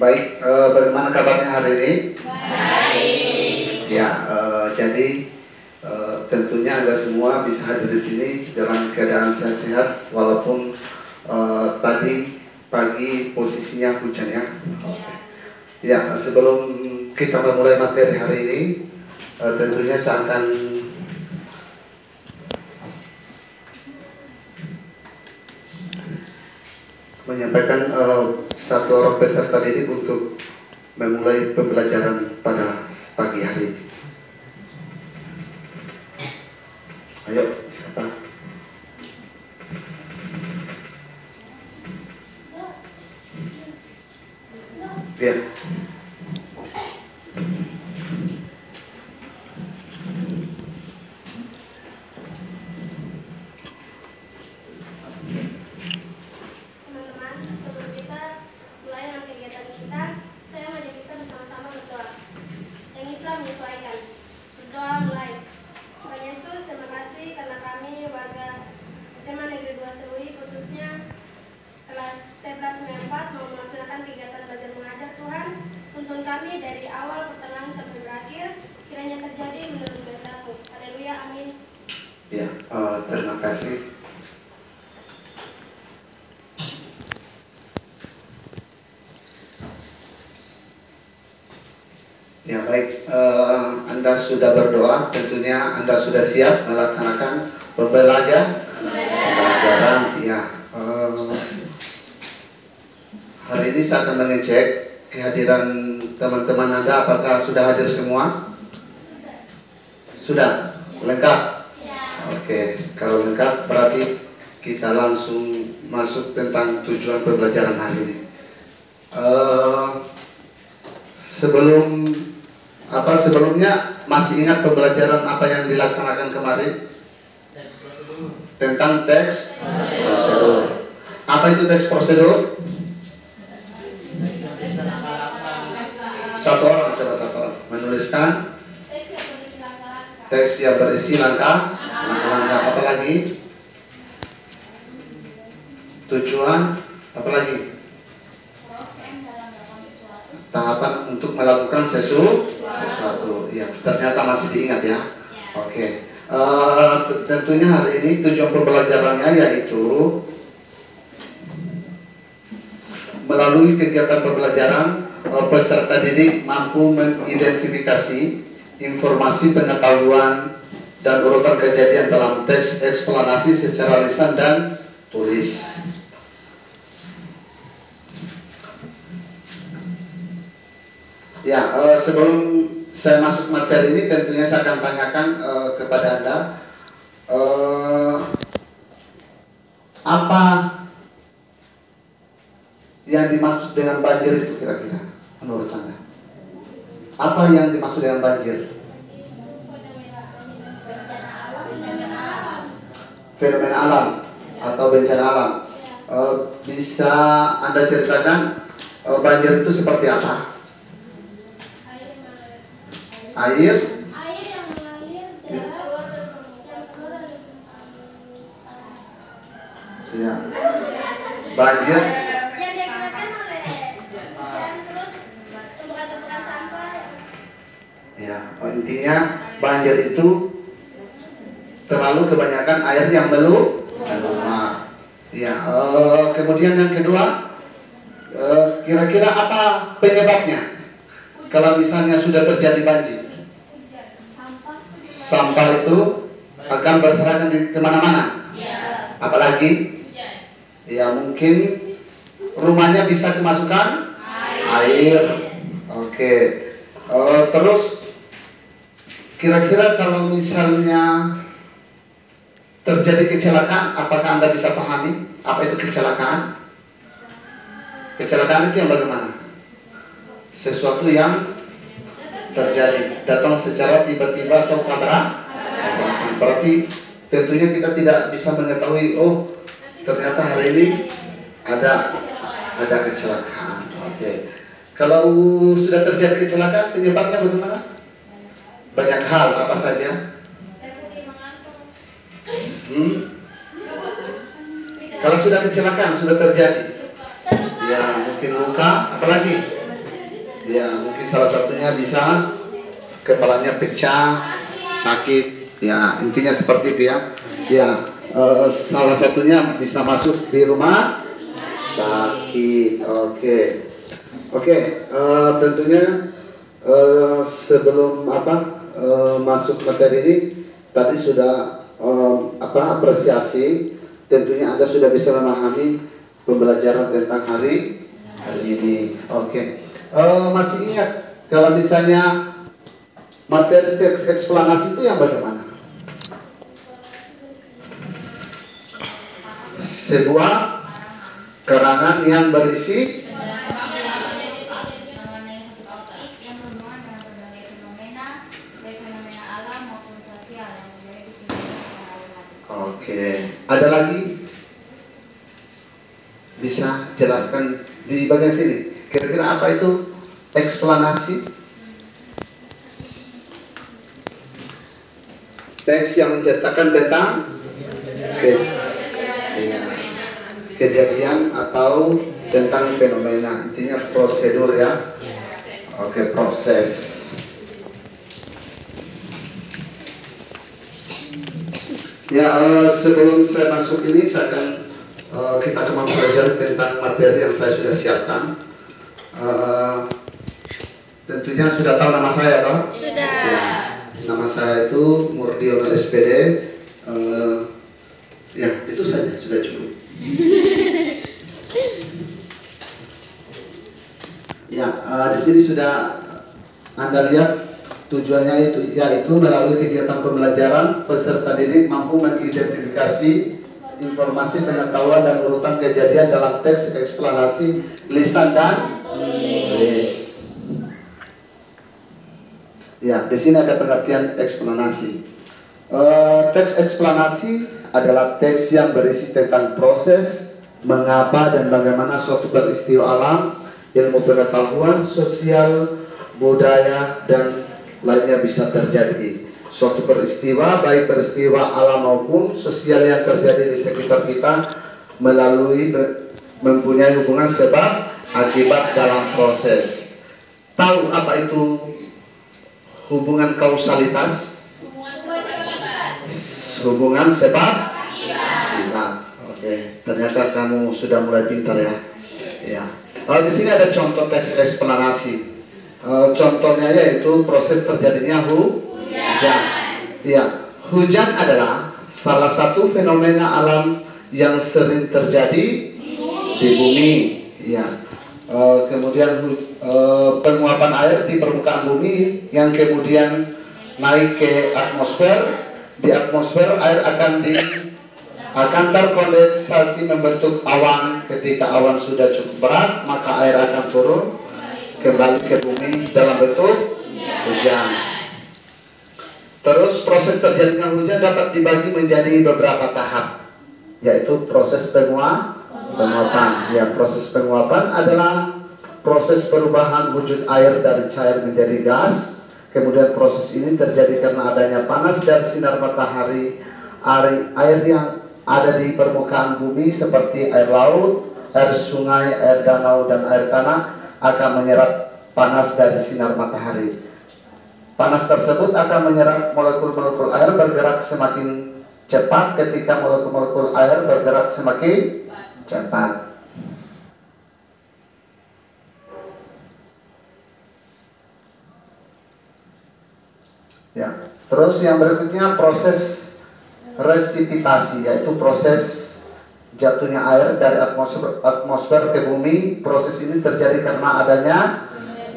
Baik, bagaimana kabarnya hari ini? Baik. Ya, jadi tentunya Anda semua bisa hadir di sini dalam keadaan sehat-sehat walaupun tadi pagi posisinya hujan ya. Ya, sebelum kita memulai materi hari ini, tentunya saya akan menyampaikan satu orang peserta didik untuk memulai pembelajaran pada pagi hari ini. Ayo, siapa? Ya. Terima kasih. Ya baik, Anda sudah berdoa, tentunya Anda sudah siap melaksanakan pembelajaran. Ya, hari ini saya akan mengecek kehadiran teman-teman Anda, apakah sudah hadir semua? Sudah? Lengkap? Oke, kalau lengkap berarti kita langsung masuk tentang tujuan pembelajaran hari ini. Sebelumnya masih ingat pembelajaran apa yang dilaksanakan kemarin? Tentang teks prosedur. Apa itu teks prosedur? Satu orang menuliskan teks yang berisi langkah, apa lagi? Tujuan, apa lagi? Tahapan untuk melakukan sesuatu. Ya, ternyata masih diingat ya. Oke. Tentunya hari ini tujuan pembelajarannya yaitu melalui kegiatan pembelajaran peserta didik mampu mengidentifikasi informasi pengetahuan dan urutan kejadian dalam teks eksplanasi secara lisan dan tulis. Ya, sebelum saya masuk materi ini, tentunya saya akan tanyakan kepada Anda apa yang dimaksud dengan banjir itu kira-kira menurut Anda? Apa yang dimaksud dengan banjir? Fenomena alam atau bencana alam. Bisa Anda ceritakan banjir itu seperti apa? Air yang mengalir deras ya. Banjir ya, intinya banjir itu terlalu kebanyakan air yang meluap. Ya, kemudian yang kedua, kira-kira apa penyebabnya? Kalau misalnya sudah terjadi banjir, sampah itu akan berserakan di kemana-mana. Apalagi, ya mungkin rumahnya bisa kemasukan air. Oke, terus kira-kira kalau misalnya terjadi kecelakaan, apakah Anda bisa pahami apa itu kecelakaan? Kecelakaan itu yang bagaimana? Sesuatu yang terjadi, datang secara tiba-tiba atau tabrakan. Berarti tentunya kita tidak bisa mengetahui, oh ternyata hari ini ada kecelakaan. Oke. Kalau sudah terjadi kecelakaan, penyebabnya bagaimana? Banyak hal, apa saja? Kalau sudah kecelakaan, sudah terjadi, ya mungkin luka, apalagi Ya, mungkin salah satunya bisa kepalanya pecah, sakit. Ya, intinya seperti itu ya. Ya, salah satunya bisa masuk di rumah sakit. Oke, tentunya sebelum masuk materi ini tadi sudah apresiasi. Tentunya Anda sudah bisa memahami pembelajaran tentang hari ini. Masih ingat kalau misalnya materi teks eksplanasi itu yang bagaimana? Sebuah karangan yang berisi ada lagi? Bisa jelaskan di bagian sini. Kira-kira apa itu eksplanasi? Teks yang menceritakan tentang kejadian atau tentang fenomena. Intinya prosedur ya. Proses. Ya, sebelum saya masuk ini saya akan kita akan mempelajari tentang materi yang saya sudah siapkan. Tentunya sudah tahu nama saya, toh? Sudah. Ya, nama saya itu Murdiono SPD. Ya, itu saja sudah cukup. Ya, di sini sudah Anda lihat tujuannya yaitu melalui kegiatan pembelajaran peserta didik mampu mengidentifikasi informasi pengetahuan dan urutan kejadian dalam teks eksplanasi lisan dan tulis. Ya, di sini ada pengertian eksplanasi. Teks eksplanasi adalah teks yang berisi tentang proses, mengapa dan bagaimana suatu peristiwa alam, ilmu pengetahuan, sosial, budaya, dan lainnya bisa terjadi. Suatu peristiwa, baik peristiwa alam maupun sosial yang terjadi di sekitar kita mempunyai hubungan sebab akibat dalam proses. Tahu apa itu hubungan kausalitas? Hubungan sebab akibat. Ternyata kamu sudah mulai pintar ya. Ya. Di sini ada contoh teks eksplanasi. Contohnya yaitu proses terjadinya hujan. Ya, hujan adalah salah satu fenomena alam yang sering terjadi di bumi. Ya. Kemudian penguapan air di permukaan bumi yang kemudian naik ke atmosfer. Di atmosfer air akan terkondensasi membentuk awan. Ketika awan sudah cukup berat, maka air akan turun kembali ke bumi dalam bentuk hujan. Terus proses terjadinya hujan dapat dibagi menjadi beberapa tahap, yaitu proses penguapan. Ya, proses penguapan adalah proses perubahan wujud air dari cair menjadi gas. Kemudian proses ini terjadi karena adanya panas dari sinar matahari. Air yang ada di permukaan bumi seperti air laut, air sungai, air danau, dan air tanah akan menyerap panas dari sinar matahari. Panas tersebut akan menyerap molekul-molekul air bergerak semakin cepat ketika molekul-molekul air bergerak semakin cepat. Ya, terus yang berikutnya proses resipitasi, yaitu proses jatuhnya air dari atmosfer ke bumi. Proses ini terjadi karena adanya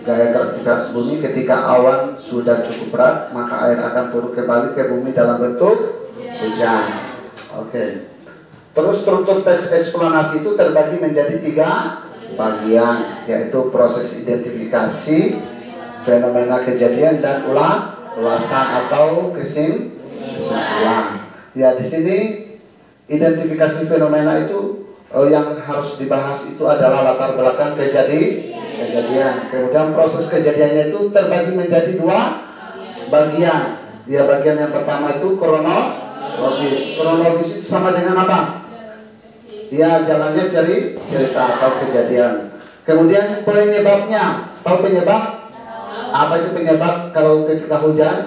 gaya gravitasi bumi. Ketika awan sudah cukup berat, maka air akan turun kembali ke bumi dalam bentuk hujan. Terus struktur teks eksplanasi itu terbagi menjadi 3 bagian, yaitu proses identifikasi, fenomena kejadian, dan ulasan atau kesimpulan. Ya, di sini identifikasi fenomena itu yang harus dibahas itu adalah latar belakang kejadian. Kemudian proses kejadiannya itu terbagi menjadi 2 bagian. Ya, bagian yang pertama itu kronologis. Kronologis itu sama dengan apa? Ya, jalannya cerita atau kejadian. Kemudian penyebabnya. Tahu penyebab? Apa itu penyebab kalau ketika hujan?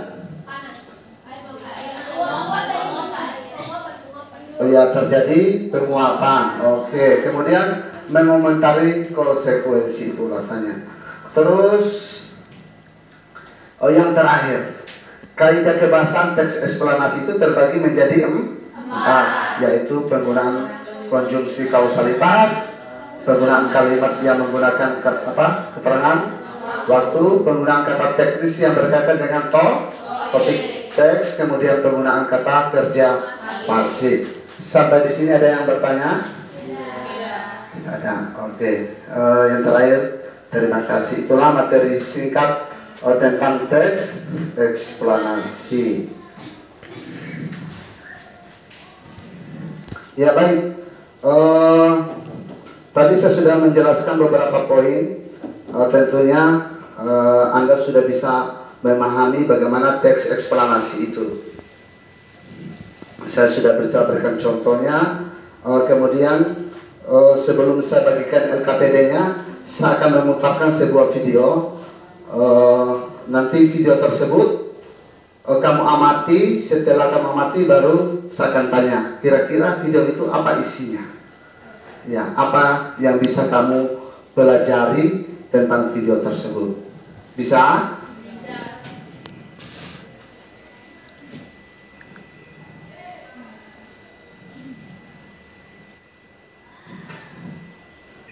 Oh ya, terjadi penguapan. Oke, kemudian mengomentari konsekuensi itu rasanya. Terus, yang terakhir, kaidah kebahasaan teks eksplanasi itu terbagi menjadi 4, yaitu penggunaan konjungsi kausalitas, penggunaan kalimat yang menggunakan keterangan waktu, penggunaan kata teknis yang berkaitan dengan topik teks, kemudian penggunaan kata kerja pasif. Sampai di sini ada yang bertanya? Tidak ada. Oke. Yang terakhir, terima kasih. Itulah materi singkat tentang teks eksplanasi. Ya baik. Tadi saya sudah menjelaskan beberapa poin. Tentunya Anda sudah bisa memahami bagaimana teks eksplanasi itu. Saya sudah berikan contohnya. Kemudian sebelum saya bagikan LKPD-nya, saya akan memutarkan sebuah video. Nanti video tersebut kamu amati. Setelah kamu amati, baru saya akan tanya, kira-kira video itu apa isinya? Ya, apa yang bisa kamu pelajari tentang video tersebut? Bisa?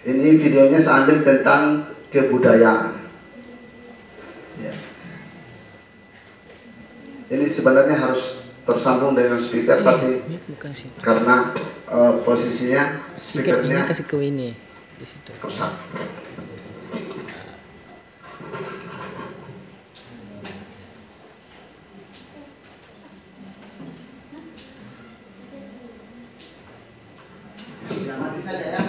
Ini videonya saya ambil tentang kebudayaan. Ya. Ini sebenarnya harus tersambung dengan speaker, tapi karena posisinya speakernya kasih ke ini di situ. rusak. Ya, mati saja ya.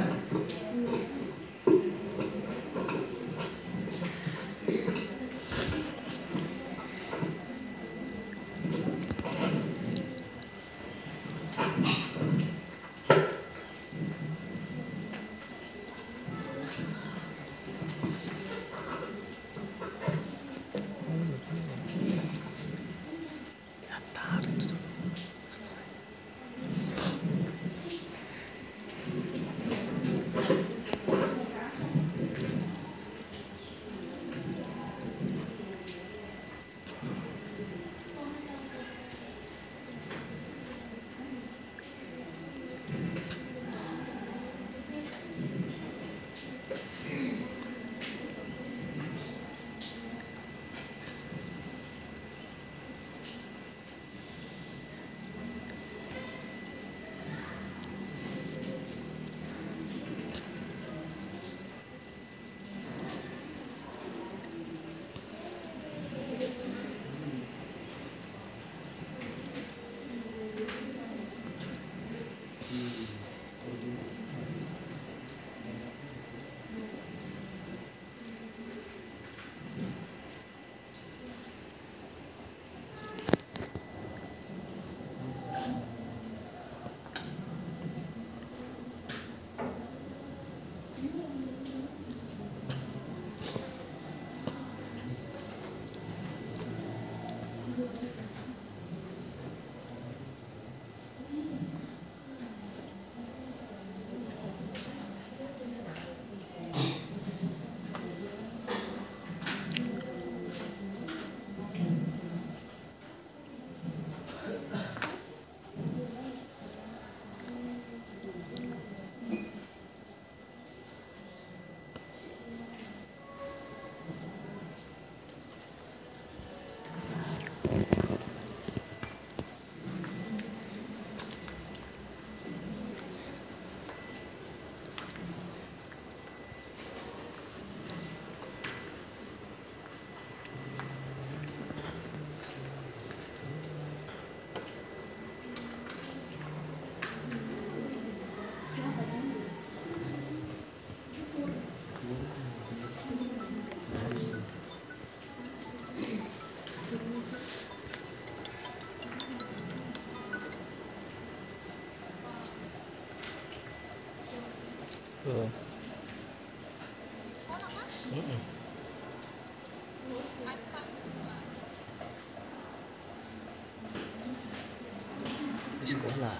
Di sekolah.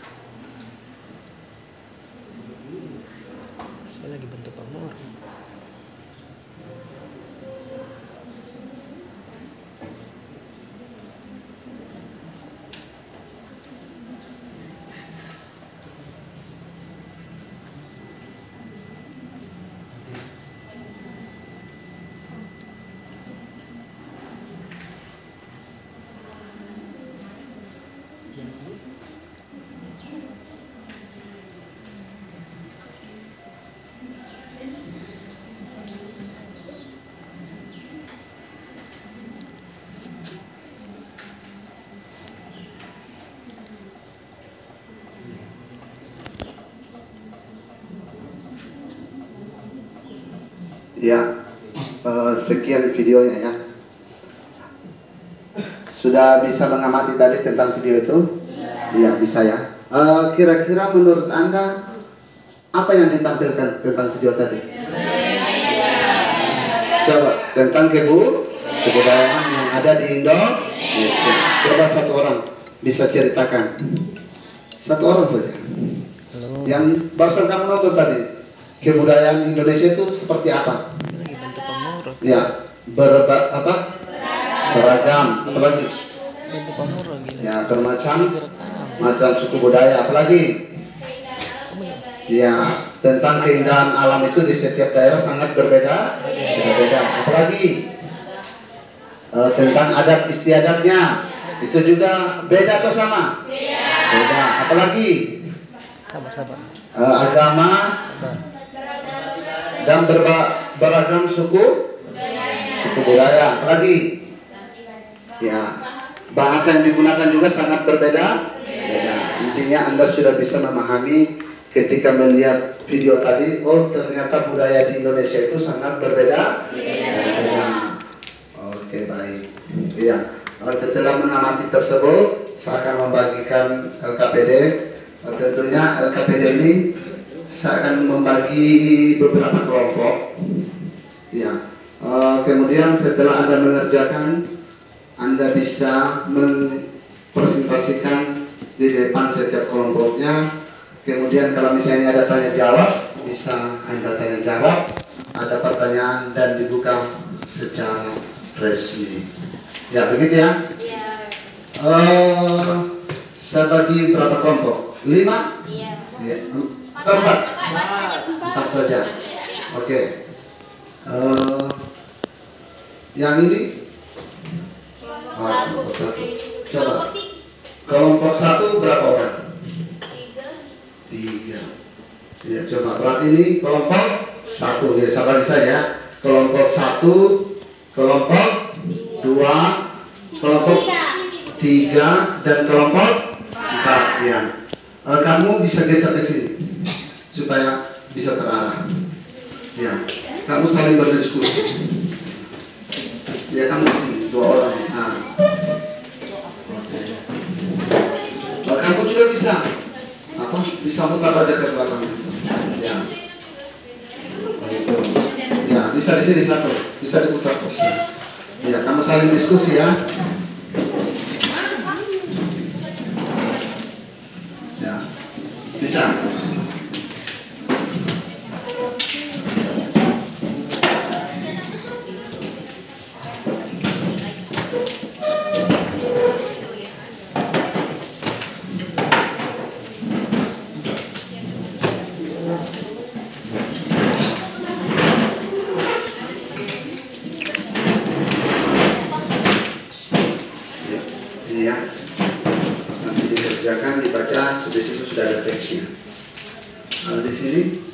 Saya lagi bantu Pak Mor. Ya, sekian videonya ya. Sudah bisa mengamati tadi tentang video itu? Iya, bisa ya. Kira-kira menurut Anda apa yang ditampilkan tentang video tadi? Coba tentang kebudayaan yang ada di Indonesia. Coba satu orang bisa ceritakan. Satu orang saja. Halo. Yang barusan kamu nonton tadi, kebudayaan Indonesia itu seperti apa? Saya lagi bantu Pak Mor. Ya, beragam. Apalagi? Bantu Pak Mor lagi. Ya, bermacam Direkam. suku budaya. Apalagi? Ya, tentang keindahan alam itu di setiap daerah sangat berbeda. Apalagi? Tentang adat istiadatnya itu juga beda atau sama? Beda. Apalagi? Sabar. Agama Sabar. dan beragam suku budaya. Apalagi? Ya, bahasa yang digunakan juga sangat berbeda. Intinya Anda sudah bisa memahami ketika melihat video tadi, oh ternyata budaya di Indonesia itu sangat berbeda. Oke, baik. Iya. Setelah mengamati tersebut, saya akan membagikan LKPD. Tentunya LKPD ini saya akan membagi beberapa kelompok. Ya. Kemudian setelah Anda mengerjakan, Anda bisa mempresentasikan di depan setiap kelompoknya. Kemudian kalau misalnya ada tanya jawab, bisa Anda tanya jawab. Ada pertanyaan dan dibuka secara resmi. Ya, begitu ya? Saya bagi berapa kelompok? 5? Iya. 4 saja. Oke. Yang ini? Kelompok 1. Coba. Kelompok 1 berapa orang? 3. Ya, coba. Berarti ini kelompok 1. Ya, sabar saja. Kelompok 1, kelompok 2, kelompok 3, dan kelompok 4 ya. Kamu bisa geser ke sini supaya bisa terarah. Ya, kamu saling berdiskusi. Ya, kamu di sini 2 orang di sana. Oke. Kamu juga bisa bisa mutar aja ke belakang. Ya. Begitu. Ya, bisa di sini satu, bisa diputar terus. Ya, kamu saling diskusi ya. Ya, bisa. Ini ya, nanti dikerjakan, dibaca, di situ sudah ada teksnya. Di sini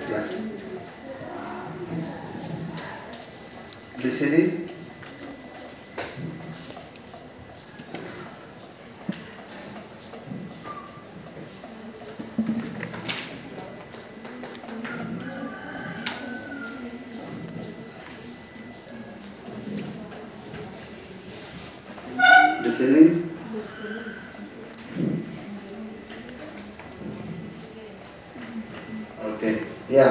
ya. Di sini sini. Oke, ya,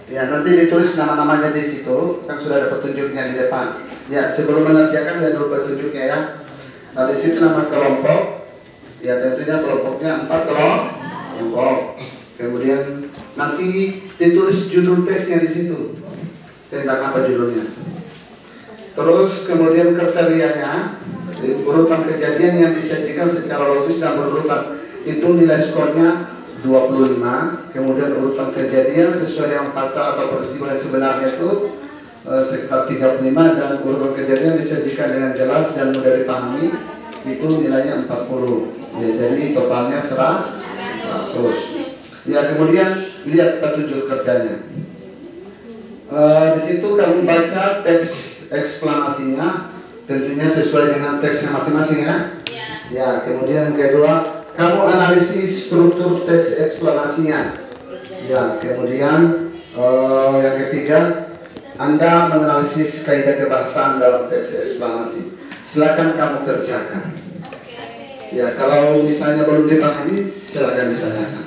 ya nanti ditulis nama-namanya di situ, kan sudah ada petunjuknya di depan. Ya, sebelum mengerjakan lihat dulu petunjuknya ya. Nah, di situ nama kelompok, ya tentunya kelompoknya 4 kelompok. Kemudian nanti ditulis judul teksnya di situ, tentang apa judulnya. Terus kemudian kriterianya, urutan kejadian yang disajikan secara logis dan berurutan. Itu nilai skornya 25. Kemudian urutan kejadian sesuai dengan fakta atau peristiwa yang sebenarnya itu sekitar 35, dan urutan kejadian disajikan dengan jelas dan mudah dipahami itu nilainya 40. Ya, jadi totalnya 100. Ya, kemudian lihat petunjuk kerjanya. Di situ kamu baca teks eksplanasinya, tentunya sesuai dengan teksnya masing-masing ya. Ya, kemudian yang kedua, kamu analisis struktur teks eksplanasinya. Ya, kemudian yang ketiga, Anda menganalisis kaidah kebahasaan dalam teks eksplanasi. Silakan kamu kerjakan. Ya, kalau misalnya belum dipahami, silakan ditanyakan.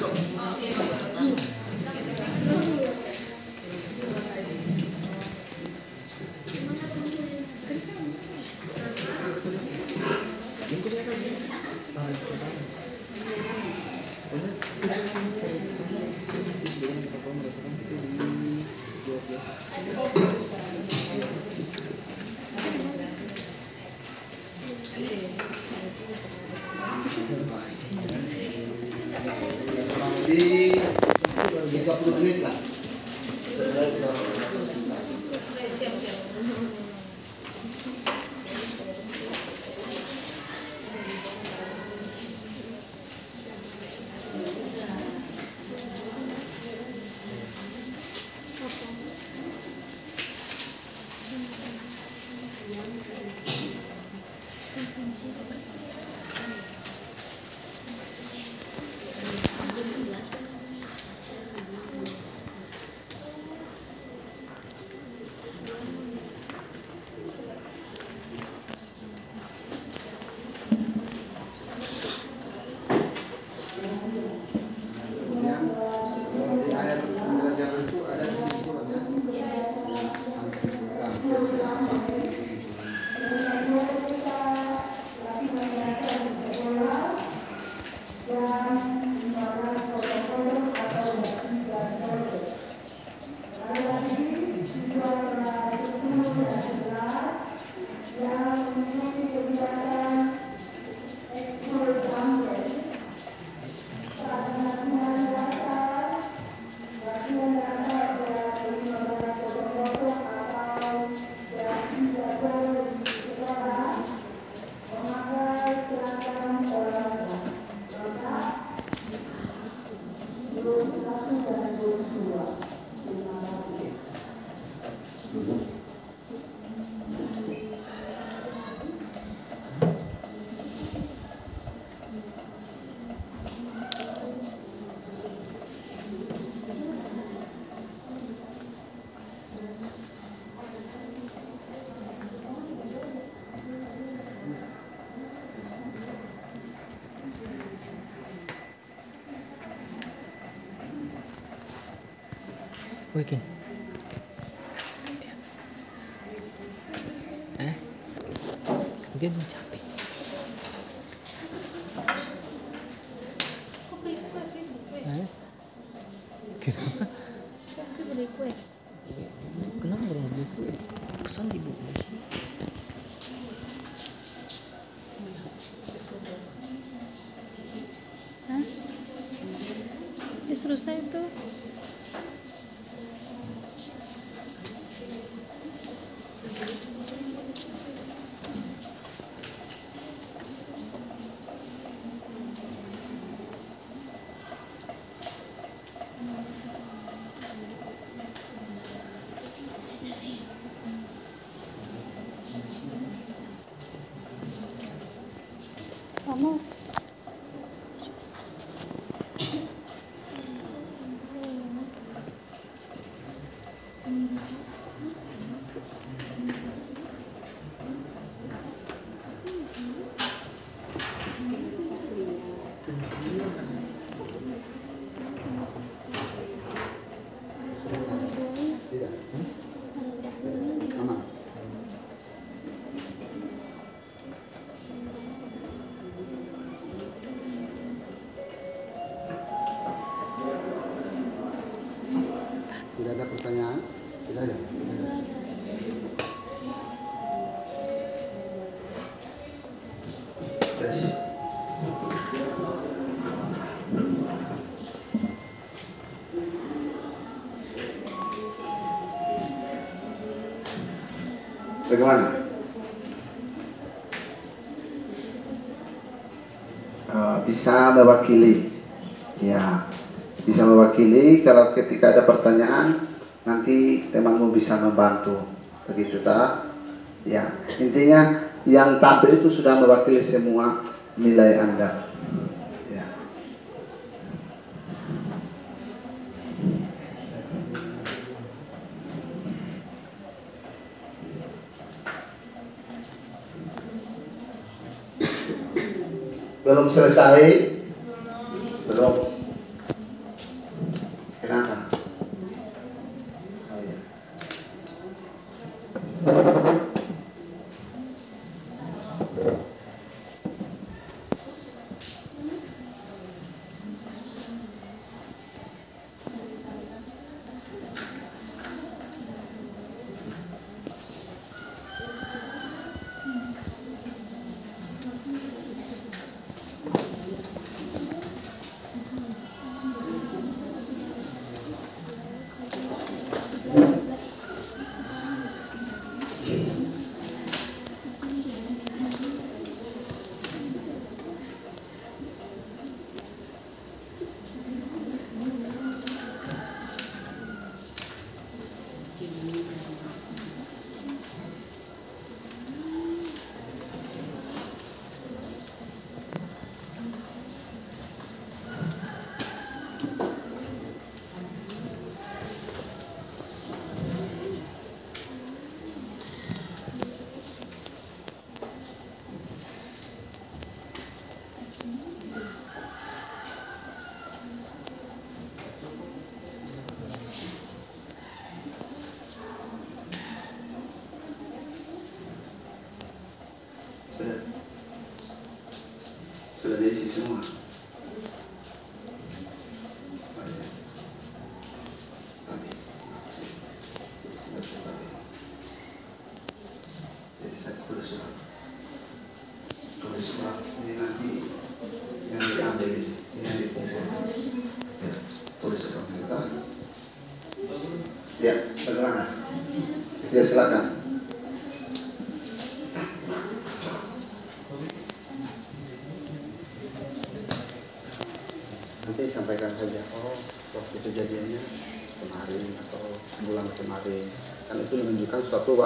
Di 30 menit lah. Sebenarnya kita Weekend. Dia mau capek. Kenapa? Kenapa belum beli kue? Pesan di buku sih. Hah? Disuruh saya tuh. Kamu bisa mewakili, ya, bisa mewakili. Kalau ketika ada pertanyaan, nanti temanmu bisa membantu, begitu tak? Ya, intinya yang tampil itu sudah mewakili semua nilai Anda. Ya. Belum selesai? Belum. Kenapa? Oh, ya. Sudah diisi semua. Jadi saya tulis surat. Tulis surat ini nanti yang diambil ini yang dikumpul. Tulis surat kita. Ya, bagaimana? Ya, silakan. Nanti sampaikan saja, oh waktu kejadiannya kemarin atau bulan kemarin, kan itu menunjukkan suatu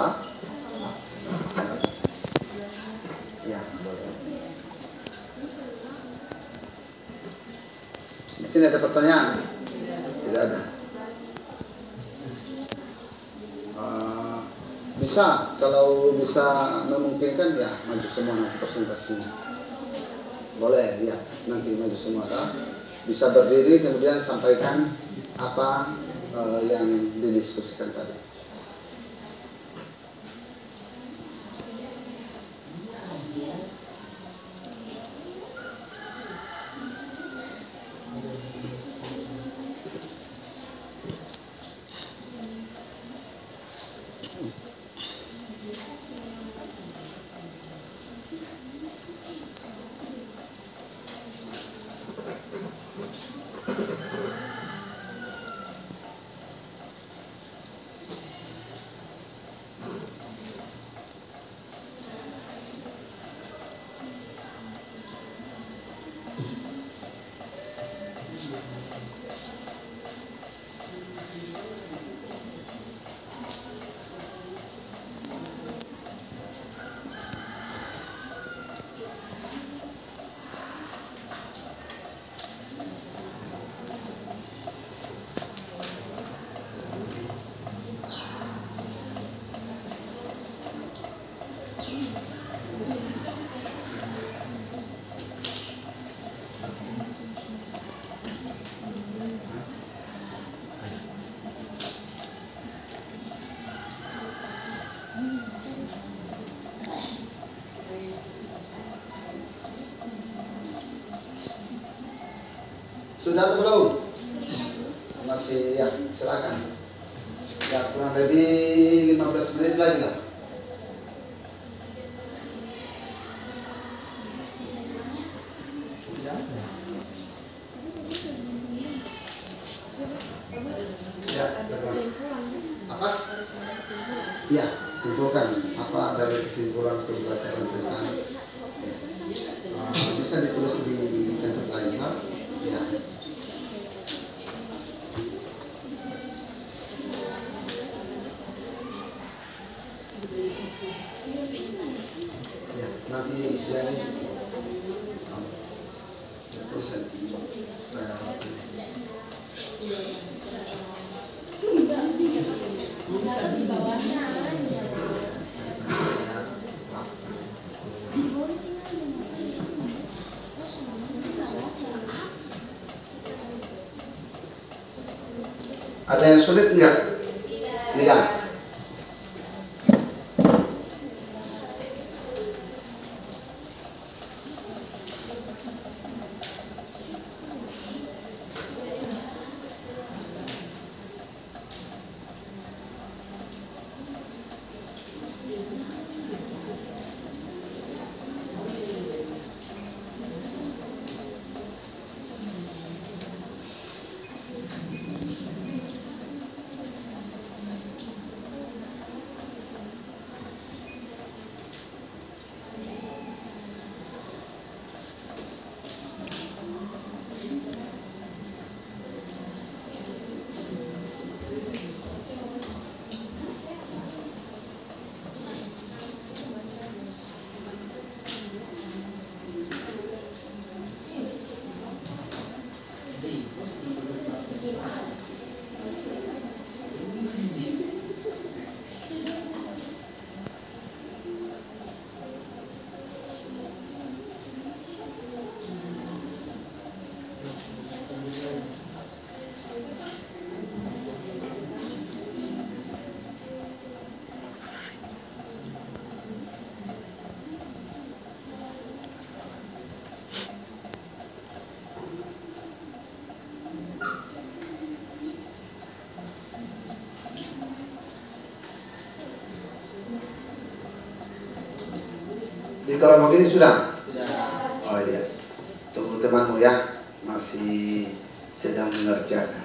ya, boleh. Di sini ada pertanyaan? Tidak ada. Bisa, kalau bisa memungkinkan ya maju semua nanti presentasinya. Boleh ya, nanti maju semua kan? Bisa berdiri kemudian sampaikan apa yang didiskusikan tadi. Sudah atau belum? Masih ya, silakan. Ya, kurang lebih 15 menit lagi lah. Ya, apa? Ya, simpulkan apa dari kesimpulan pembelajaran tentang bisa ditulis di Yang kelima, ya. Ya, nanti jadi proses kayak apa? Ada yang sulit enggak? Tidak. Di kelompok ini sudah? Oh iya. Tunggu temanmu ya, masih sedang mengerjakan.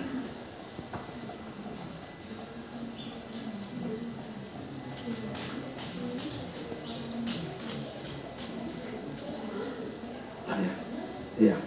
Iya.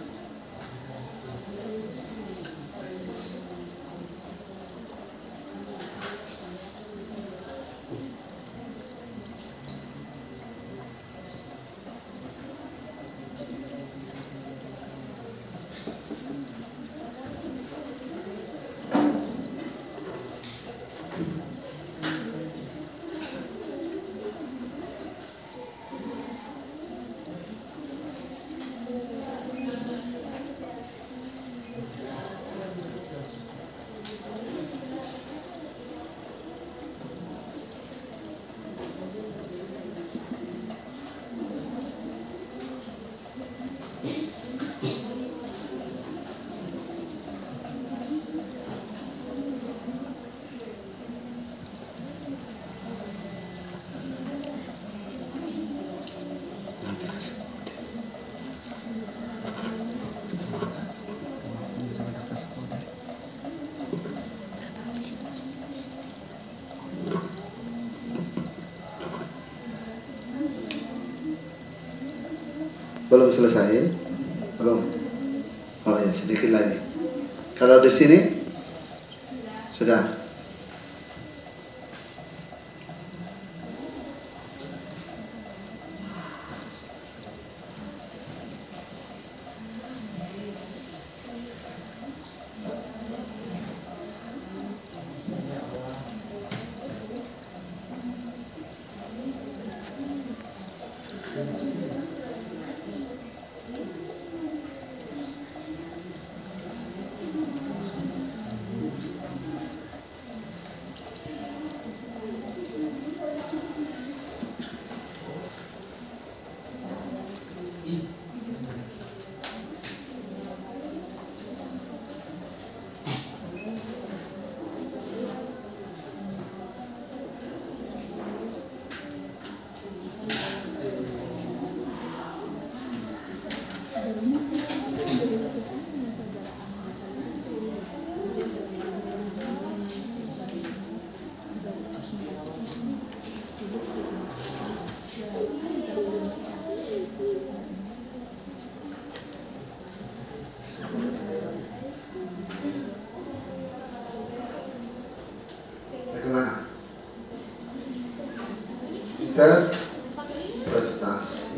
Belum selesai? Belum. Oh ya, sedikit lagi. Kalau di sini sudah.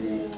Jadi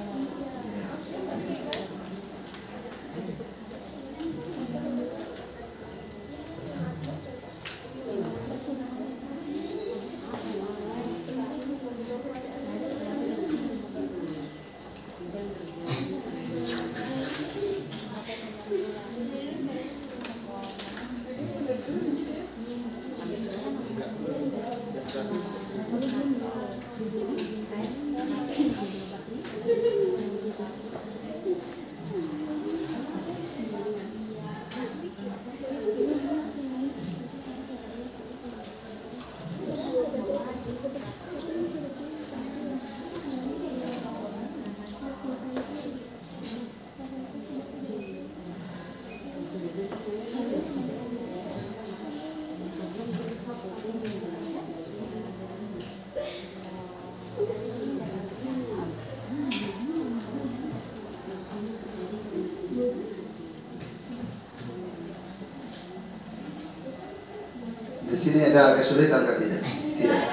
di sini ada kesulitan atau tidak? Tidak.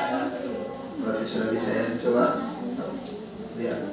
Berarti sudah bisa ya. Coba lihat.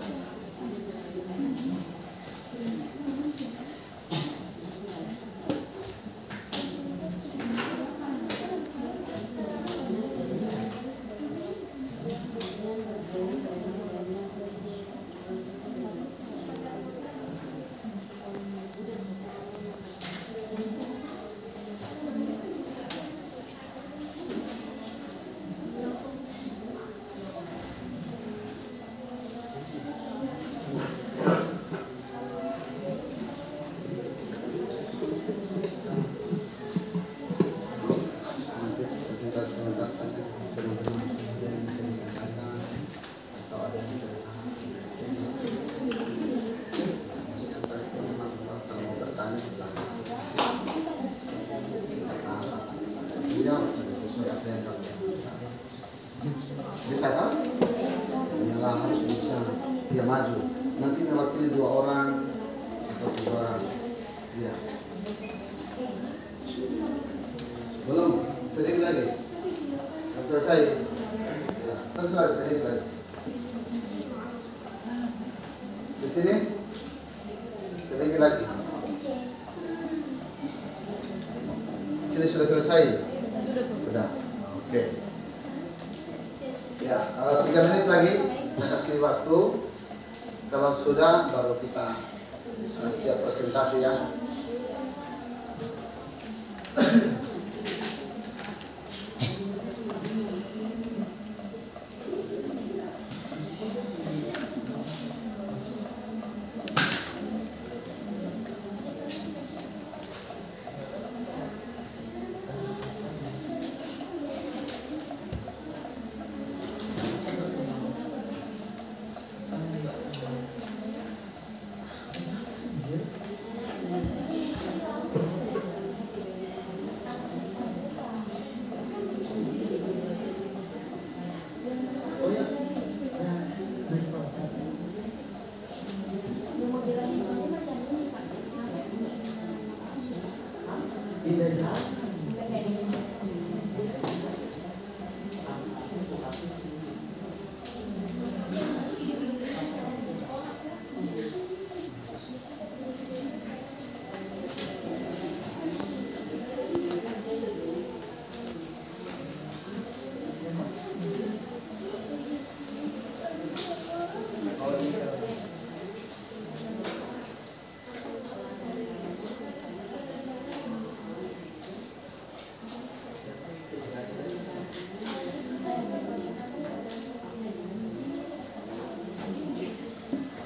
Bisa kan? Nyala harus bisa dia maju. Nanti mewakili 2 orang atau 3 orang. Ya. Belum, sedikit lagi. Selesai. Ya, selesai sedikit lagi. Di sini sedikit lagi. Sini sudah selesai. Sudah. Oke. Ya, 3 menit lagi saya kasih waktu. Kalau sudah baru kita siap presentasi ya.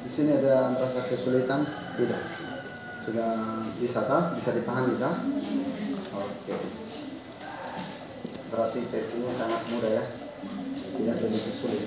Di sini ada rasa kesulitan? Tidak. Sudah bisa kah? Bisa dipahami kah? Oke. Berarti tes ini sangat mudah ya. Tidak begitu sulit.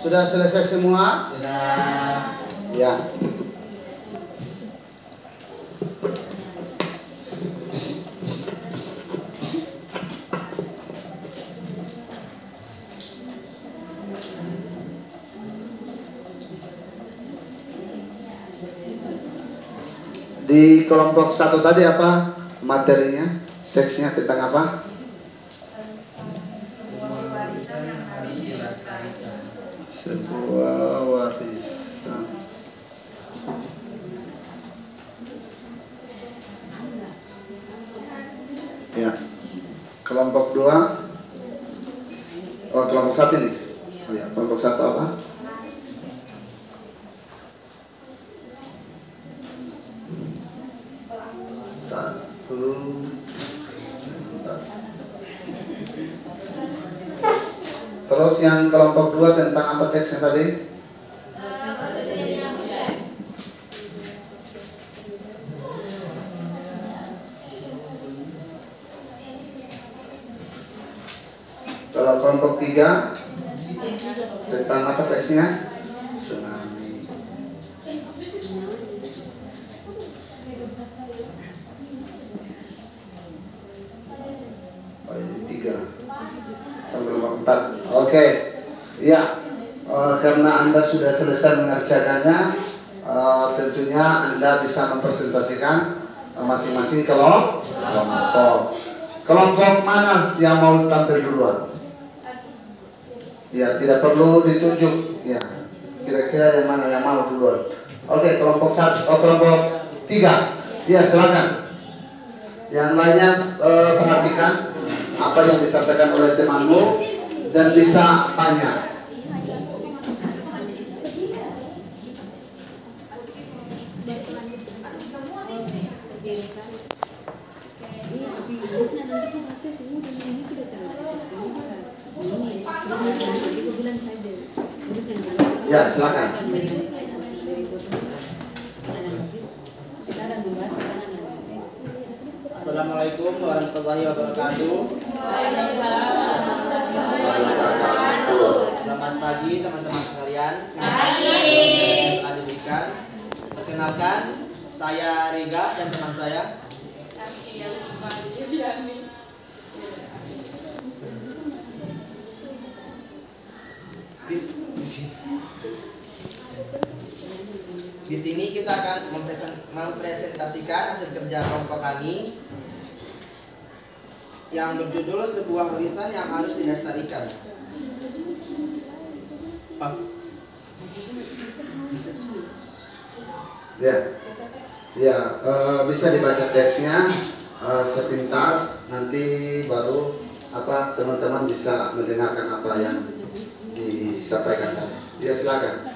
Sudah selesai semua? Sudah. Ya. Di kelompok 1 tadi apa materinya? Teksnya tentang apa? Sebuah warisan. Ya. Kelompok 2. Oh, kelompok 1 ini. Oh ya, kelompok 1 apa? Terus yang kelompok 2 tentang apa teksnya tadi? Kalau kelompok 3 tentang apa teksnya? Tsunami. Oh, ini 3. Kelompok 4. Oke. Ya. Karena Anda sudah selesai mengerjakannya, tentunya Anda bisa mempresentasikan masing-masing kelompok. Kelompok mana yang mau tampil duluan? Ya, tidak perlu ditunjuk. Ya, kira-kira yang mana yang mau duluan? Oke, kelompok 1, kelompok 3. Ya, silakan. Yang lainnya perhatikan apa yang disampaikan oleh temanmu dan bisa tanya. Ya, silakan. Assalamualaikum warahmatullahi wabarakatuh. Selamat pagi teman-teman sekalian. Perkenalkan, saya Riga dan teman saya. Di sini kita akan mempresentasikan hasil kerja kelompok kami yang berjudul sebuah warisan yang harus dilestarikan. Ya, bisa dibaca teksnya sepintas, nanti baru teman-teman bisa mendengarkan apa yang disampaikan tadi. Ya, silakan.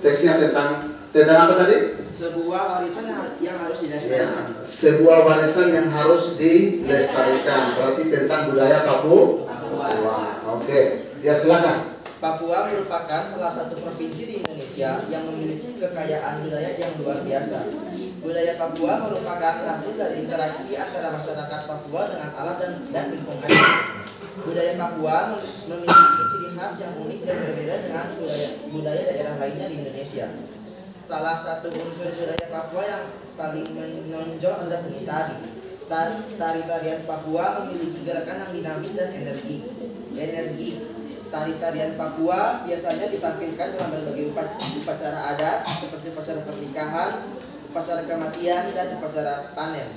Teksnya tentang apa tadi? Sebuah warisan yang harus dilestarikan. Ya, sebuah warisan yang harus dilestarikan. Berarti tentang budaya Papua. Oke. Ya, silakan. Papua merupakan salah satu provinsi di Indonesia yang memiliki kekayaan budaya yang luar biasa. Budaya Papua merupakan hasil dari interaksi antara masyarakat Papua dengan alam dan lingkungan. Budaya Papua memiliki ciri khas yang unik dan berbeda dengan budaya daerah lainnya di Indonesia. Salah satu unsur budaya Papua yang paling menonjol adalah seni tari. Tari-tarian Papua memiliki gerakan yang dinamis dan energi. Tari-tarian Papua biasanya ditampilkan dalam berbagai upacara adat seperti upacara pernikahan, upacara kematian, dan upacara panen.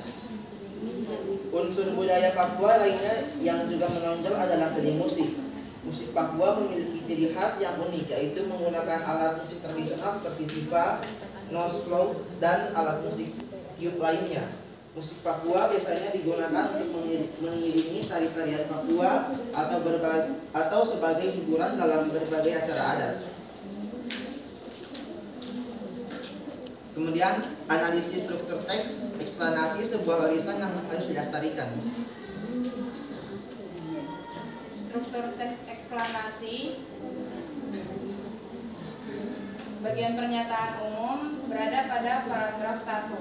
Unsur budaya Papua lainnya yang juga menonjol adalah seni musik. Musik Papua memiliki ciri khas yang unik, yaitu menggunakan alat musik tradisional seperti tifa, nose flute, dan alat musik tiup lainnya. Musik Papua biasanya digunakan untuk mengiringi tari-tarian Papua atau sebagai hiburan dalam berbagai acara adat. Kemudian analisis struktur teks, eksplanasi sebuah warisan yang harus dilestarikan. Struktur teks eksplanasi. Bagian pernyataan umum berada pada paragraf 1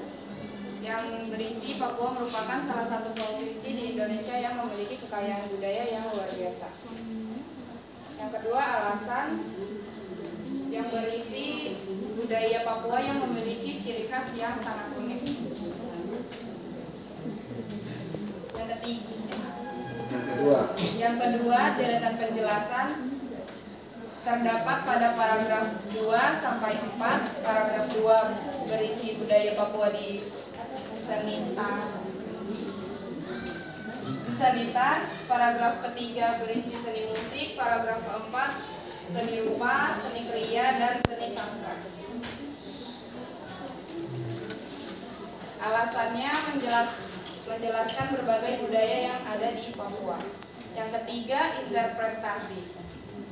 yang berisi Papua merupakan salah satu provinsi di Indonesia yang memiliki kekayaan budaya yang luar biasa. Yang kedua, alasan. budaya Papua yang memiliki ciri khas yang sangat unik. Yang kedua, deretan penjelasan terdapat pada paragraf 2 sampai 4. Paragraf 2 berisi budaya Papua di Sanitar. Paragraf ketiga berisi seni musik. Paragraf keempat seni rupa, seni kriya, dan seni sastra. Alasannya menjelaskan berbagai budaya yang ada di Papua. Yang ketiga, interpretasi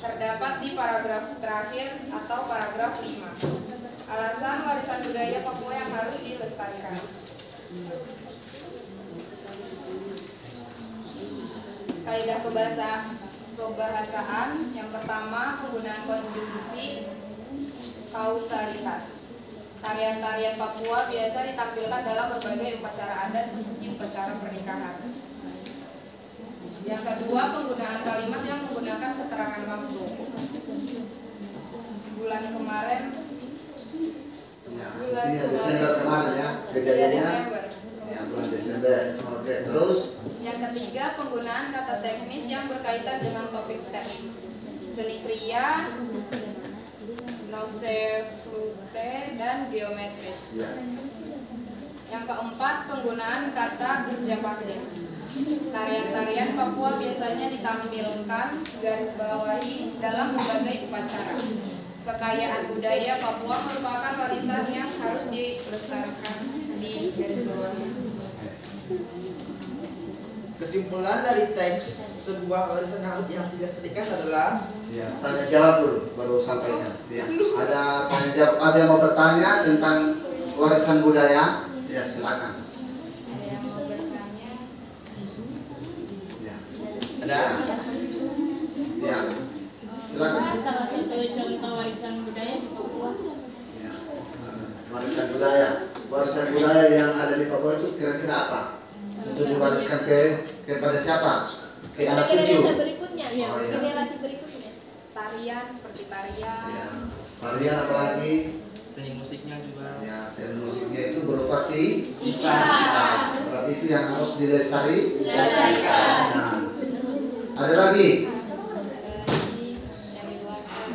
terdapat di paragraf terakhir atau paragraf 5. Alasan warisan budaya Papua yang harus dilestarikan. Kaidah kebahasaan yang pertama, penggunaan konjungsi kausalitas. Tarian-tarian Papua biasa ditampilkan dalam berbagai upacara adat seperti upacara pernikahan. Yang kedua, penggunaan kalimat yang menggunakan keterangan makhluk. Bulan kemarin, Desember kemarin ya kejadiannya. Desember. Ya, bulan Desember. Oke, terus Yang ketiga, penggunaan kata teknis yang berkaitan dengan topik teks. Seni kriya, noseflute, dan geometris. ya. Yang keempat, penggunaan kata kerja pasif. Tarian-tarian Papua biasanya ditampilkan garis bawahi dalam berbagai upacara. Kekayaan budaya Papua merupakan warisan yang harus dilestarikan di garis bawahi. Kesimpulan dari teks sebuah warisan yang harus dilestarikan adalah Ya, tanya jawab dulu baru sampaikan. Ya. Ada tanya jawab, ada yang mau bertanya tentang warisan budaya? Ya, silakan. Ada yang mau bertanya? Ya. ada Ya. Silakan. Salah satu contoh warisan budaya di Papua. Ya. Warisan budaya. Warisan budaya yang ada di Papua itu kira-kira apa? Untuk diwariskan kepada siapa? Ke anak cucu. Generasi berikutnya, Oh, iya. generasi berikutnya. Tarian seperti tarian. Ya. Tarian apalagi? seni musiknya juga. Ya, seni musiknya itu berupa Iya. berarti itu yang harus dilestarikan. Dilestarikan. Nah, ada lagi? Yang di belakang.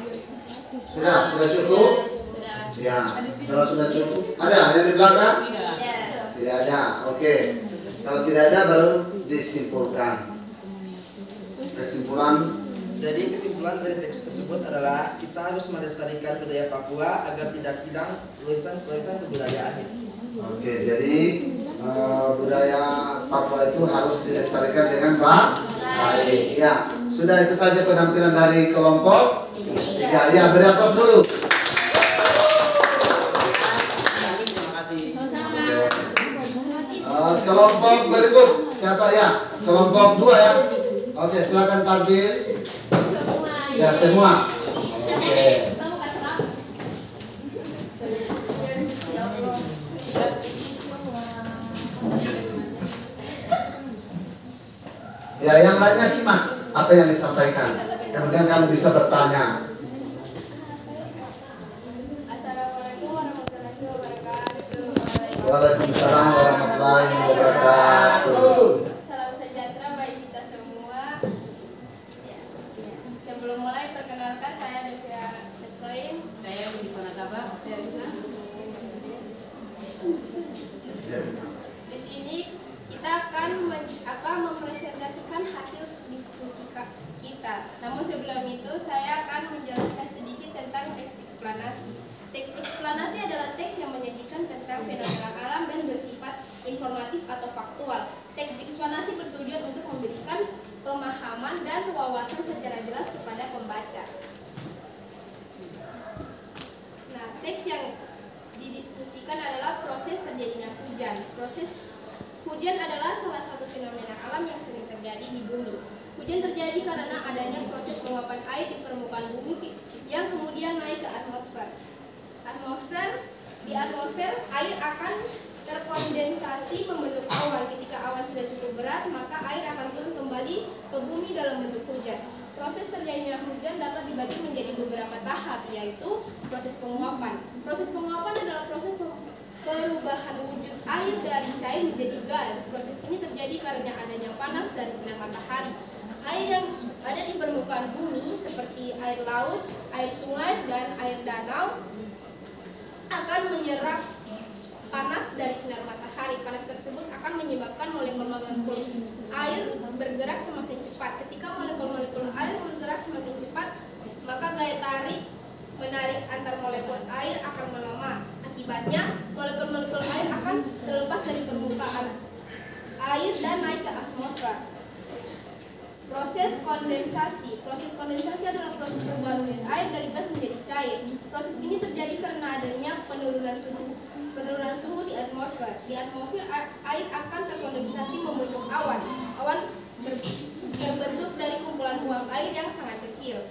Sudah cukup? Ya, kalau sudah cukup. Ada yang di belakang? Tidak ada. Oke. Kalau tidak ada baru disimpulkan. Kesimpulan. Jadi kesimpulan dari teks tersebut adalah kita harus melestarikan budaya Papua agar tidak hilang warisan kebudayaan. Oke, jadi budaya Papua itu harus dilestarikan dengan baik. Ya, sudah itu saja penampilan dari kelompok 3. Ya, beri aplaus dulu. Terima kasih. Kelompok berikut siapa ya? Kelompok 2 ya. Oke, silakan tampil. Ya, semua. Oke. Ya, yang lainnya simak apa yang disampaikan. Kemudian kamu bisa bertanya. Assalamualaikum warahmatullahi wabarakatuh. Waalaikumsalam warahmatullahi wabarakatuh. Salam sejahtera bagi kita semua. Ya. Sebelum mulai, perkenalkan saya Devia Letsoin. Saya Budi Panataba, Risna. Di sini kita akan mempresentasikan hasil diskusi kita. Namun sebelum itu saya akan menjelaskan sedikit tentang teks eksplanasi. Teks eksplanasi adalah teks yang menyajikan tentang fenomena alam dan bersifat informatif atau faktual. Teks eksplanasi bertujuan untuk memberikan pemahaman dan wawasan secara jelas kepada pembaca. Nah, teks yang didiskusikan adalah proses terjadinya hujan. Proses hujan adalah salah satu fenomena alam yang sering terjadi di bumi. Hujan terjadi karena adanya proses penguapan air di permukaan bumi yang kemudian naik ke atmosfer. Di atmosfer, air akan terkondensasi membentuk awan. Ketika awan sudah cukup berat, maka air akan turun kembali ke bumi dalam bentuk hujan. Proses terjadinya hujan dapat dibagi menjadi beberapa tahap, yaitu proses penguapan. Proses penguapan adalah proses perubahan wujud air dari cair menjadi gas. Proses ini terjadi karena adanya panas dari sinar matahari. Air yang ada di permukaan bumi seperti air laut, air sungai, dan air danau akan menyerap panas dari sinar matahari. Panas tersebut akan menyebabkan molekul-molekul air bergerak semakin cepat. Ketika molekul-molekul air bergerak semakin cepat, maka gaya tarik menarik antar molekul air akan melemah. Akibatnya, molekul-molekul air akan terlepas dari permukaan air dan naik ke atmosfer. Proses kondensasi. Proses kondensasi adalah proses perubahan wujud air dari gas menjadi cair. Proses ini terjadi karena adanya penurunan suhu di atmosfer. Di atmosfer, air akan terkondensasi membentuk awan. Awan terbentuk dari kumpulan uap air yang sangat kecil.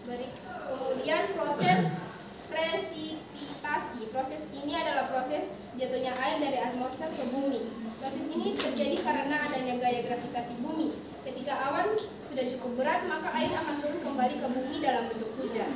Kemudian proses presipitasi. Proses ini adalah proses jatuhnya air dari atmosfer ke bumi. Proses ini terjadi karena adanya gaya gravitasi bumi. Ketika awan sudah cukup berat, maka air akan turun kembali ke bumi dalam bentuk hujan.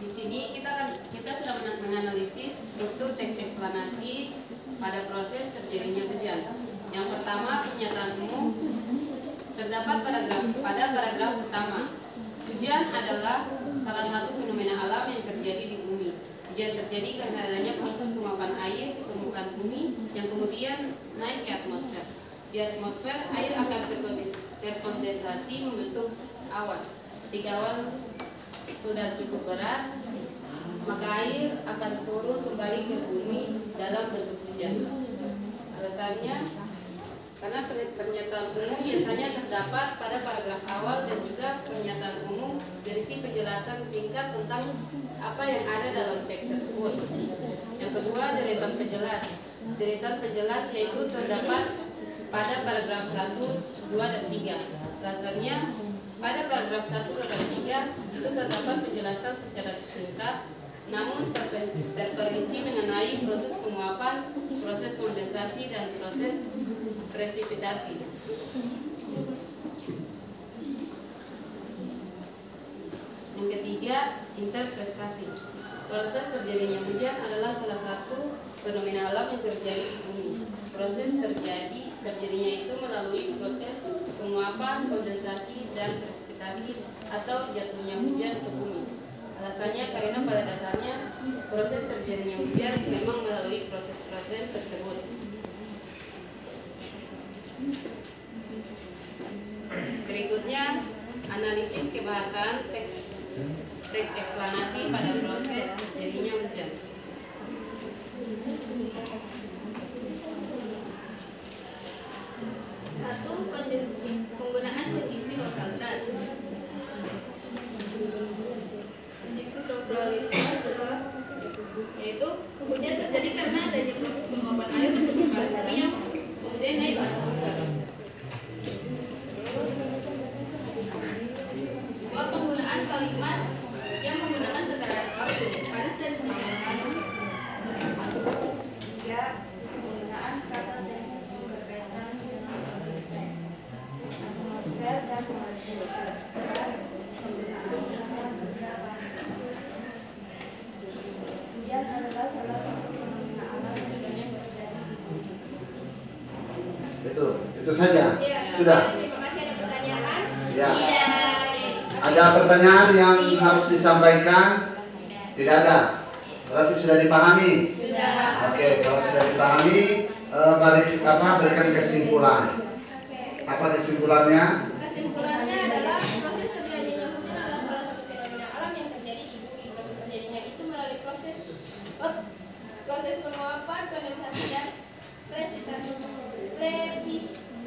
Di sini kita sudah menganalisis struktur teks eksplanasi pada proses terjadinya hujan. Yang pertama, pernyataan umum terdapat pada paragraf pertama. Hujan adalah salah satu fenomena alam yang terjadi di bumi. Hujan terjadi karena adanya proses penguapan air di permukaan bumi yang kemudian naik ke atmosfer. Di atmosfer, air akan terkondensasi membentuk awan. Ketika awan sudah cukup berat, maka air akan turun kembali ke bumi dalam bentuk hujan. Alasannya, karena pernyataan umum biasanya terdapat pada paragraf awal dan juga pernyataan umum berisi penjelasan singkat tentang apa yang ada dalam teks tersebut. Yang kedua, deretan penjelas. Deretan penjelas yaitu terdapat pada paragraf 1, 2, dan 3. Alasannya, pada paragraf 1 dan 3 itu terdapat penjelasan secara singkat namun terperinci mengenai proses penguapan, proses kondensasi, dan proses presipitasi. Yang ketiga, interpretasi. Proses terjadinya hujan adalah salah satu fenomena alam yang terjadi di bumi. Proses terjadinya itu melalui proses penguapan, kondensasi, dan presipitasi atau jatuhnya hujan ke bumi. Alasannya karena pada dasarnya proses terjadinya hujan memang melalui proses-proses tersebut. Berikutnya, analisis kebahasan teks eksplanasi pada proses terjadinya hujan. Satu, penggunaan prediksi kausalitas. Prediksi kausalitas adalah yaitu hujan terjadi karena adanya proses penguapan air di permukaan bumi yang kemudian naik ke atmosfer. Dua, penggunaan kalimat yang menggunakan tekanan waktu. Panas dari sinar matahari. Tiga, penggunaan kata definisi berkaitan dengan atmosfer dan atmosfer. Hujan adalah salah satu fenomena alam yang terjadi di bumi. Itu saja. Ya, Sudah. terima kasih. Ada pertanyaan? Ya. Tidak. Ada pertanyaan yang harus disampaikan? Tidak ada. Berarti sudah dipahami. Sudah. Oke, kalau sudah dipahami, mari kita berikan kesimpulan. Apa kesimpulannya? Kesimpulannya adalah proses terjadinya hujan adalah salah satu fenomena alam yang terjadi di bumi. Proses terjadinya itu melalui proses penguapan, kondensasi, dan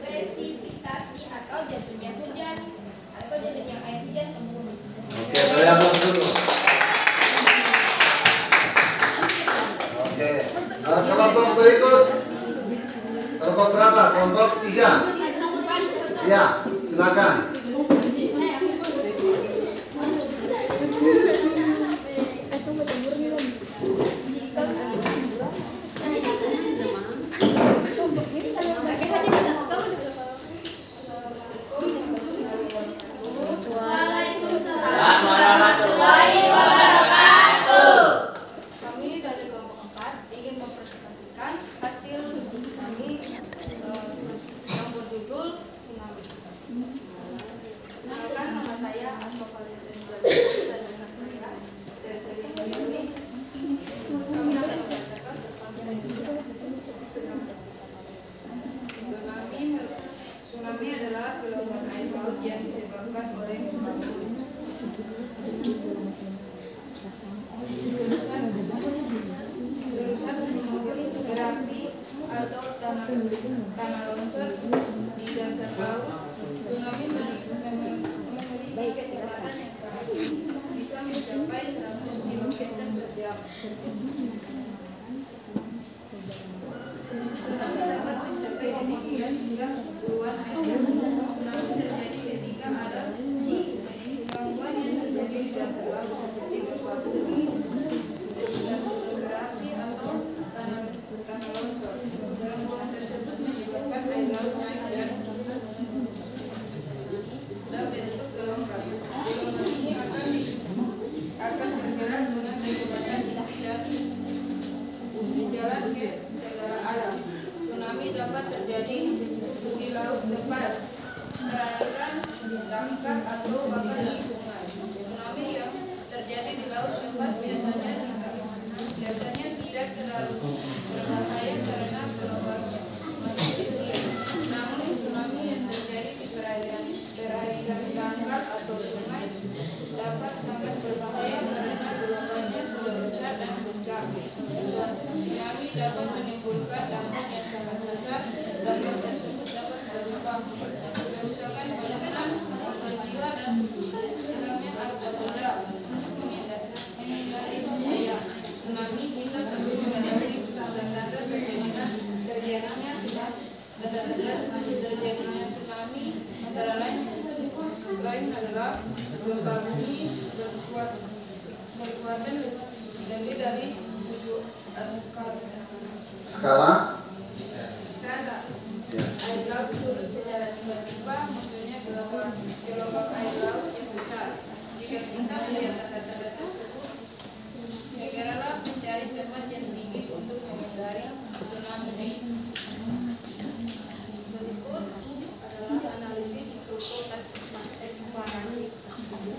presipitasi atau jatuhnya hujan atau jatuhnya air hujan ke bumi. Oke, beri aplaus dulu. Oke, kelompok berikut. Kelompok berapa? Kelompok 3. Ya, silakan. Jika tanah longsor di dasar laut. Tsunami memiliki kecepatan yang sangat tinggi, bisa mencapai 100 km/jam. Tsunami dapat mencapai ketinggian hingga puluhan meter. Tsunami terjadi ketika ada gangguan yang terjadi di dasar laut seperti gempa bumi, berapi atau tanah longsor. Gangguan tersebut menyebabkan air laut naik dan bentuk gelombang. Gelombang ini akan bergerak dengan kecepatan tinggi dan berjalan ke segala arah. Tsunami dapat terjadi di laut lepas, perairan, dangkal atau bahkan di sungai. Tsunami yang terjadi di laut lepas biasanya tidak terlalu berbahaya karena gelombangnya masih kecil. Namun tsunami yang terjadi di perairan dangkal atau sungai dapat sangat berbahaya karena gelombangnya sudah besar dan kencang. Tsunami dapat menimbulkan dampak yang sangat besar. Dampak tersebut dapat berupa kerusakan bangunan, korban jiwa, dan hilangnya harta benda. Menghindari bahaya tsunami, kita perlu mengetahui tanda-tanda terjadinya tsunami antara lain adalah gempa bumi berkekuatan lebih dari 7 skala. Air laut surut secara tiba-tiba, munculnya gelombang air laut yang besar. Jika kita melihat tanda-tanda tersebut, segeralah mencari tempat yang tinggi untuk menghindari tsunami. Berikut adalah analisis struktur dan eksplanasi. 1.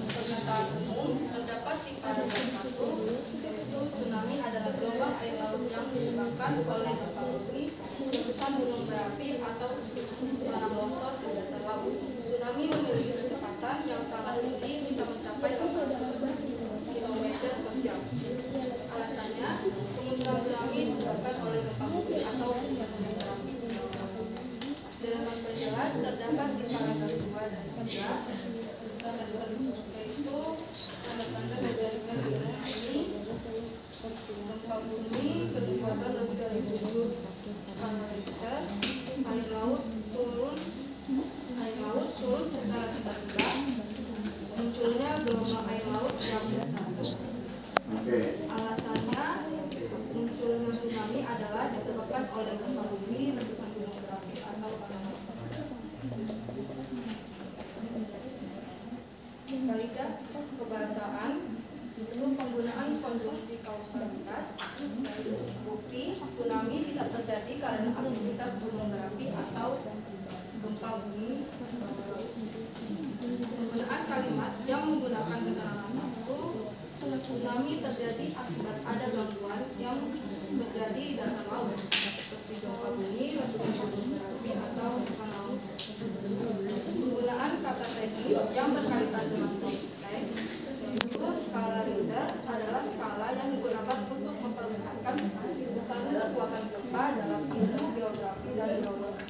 Pernyataan umum terdapat di paragraf 1, yaitu tsunami adalah gelombang air laut yang disebabkan oleh gempa bumi, letusan gunung berapi atau tanah longsor di dasar laut. Tsunami memiliki kecepatan yang sangat tinggi, bisa mencapai 80 km/jam. Alasannya, kemunculan tsunami disebabkan oleh gempa bumi atau gunung berapi. Dalaman perjelas terdapat di paragraf 2 dan 3. Yaitu tanda-tanda terjadinya gunung ini, gempa bumi berkekuatan lebih dari 7 skala Richter, air laut surut secara tiba-tiba, munculnya gelombang air laut yang besar. Alasannya, munculnya tsunami adalah disebabkan oleh gempa bumi, letusan gunung berapi atau tanah longsor. Kaidah kebahasaan untuk penggunaan konstruksi kausalitas. Bukti tsunami bisa terjadi karena aktivitas gunung berapi atau gempa bumi. Penggunaan kalimat yang menggunakan keterangan satu, tsunami terjadi akibat ada gangguan yang terjadi di dasar laut seperti gempa bumi, letusan gunung berapi atau tanah longsor. Penggunaan kata teknis yang berkaitan dengan konteks, yaitu skala Richter adalah skala yang digunakan untuk memperlihatkan besarnya kekuatan gempa dalam ilmu geografi dan geologi.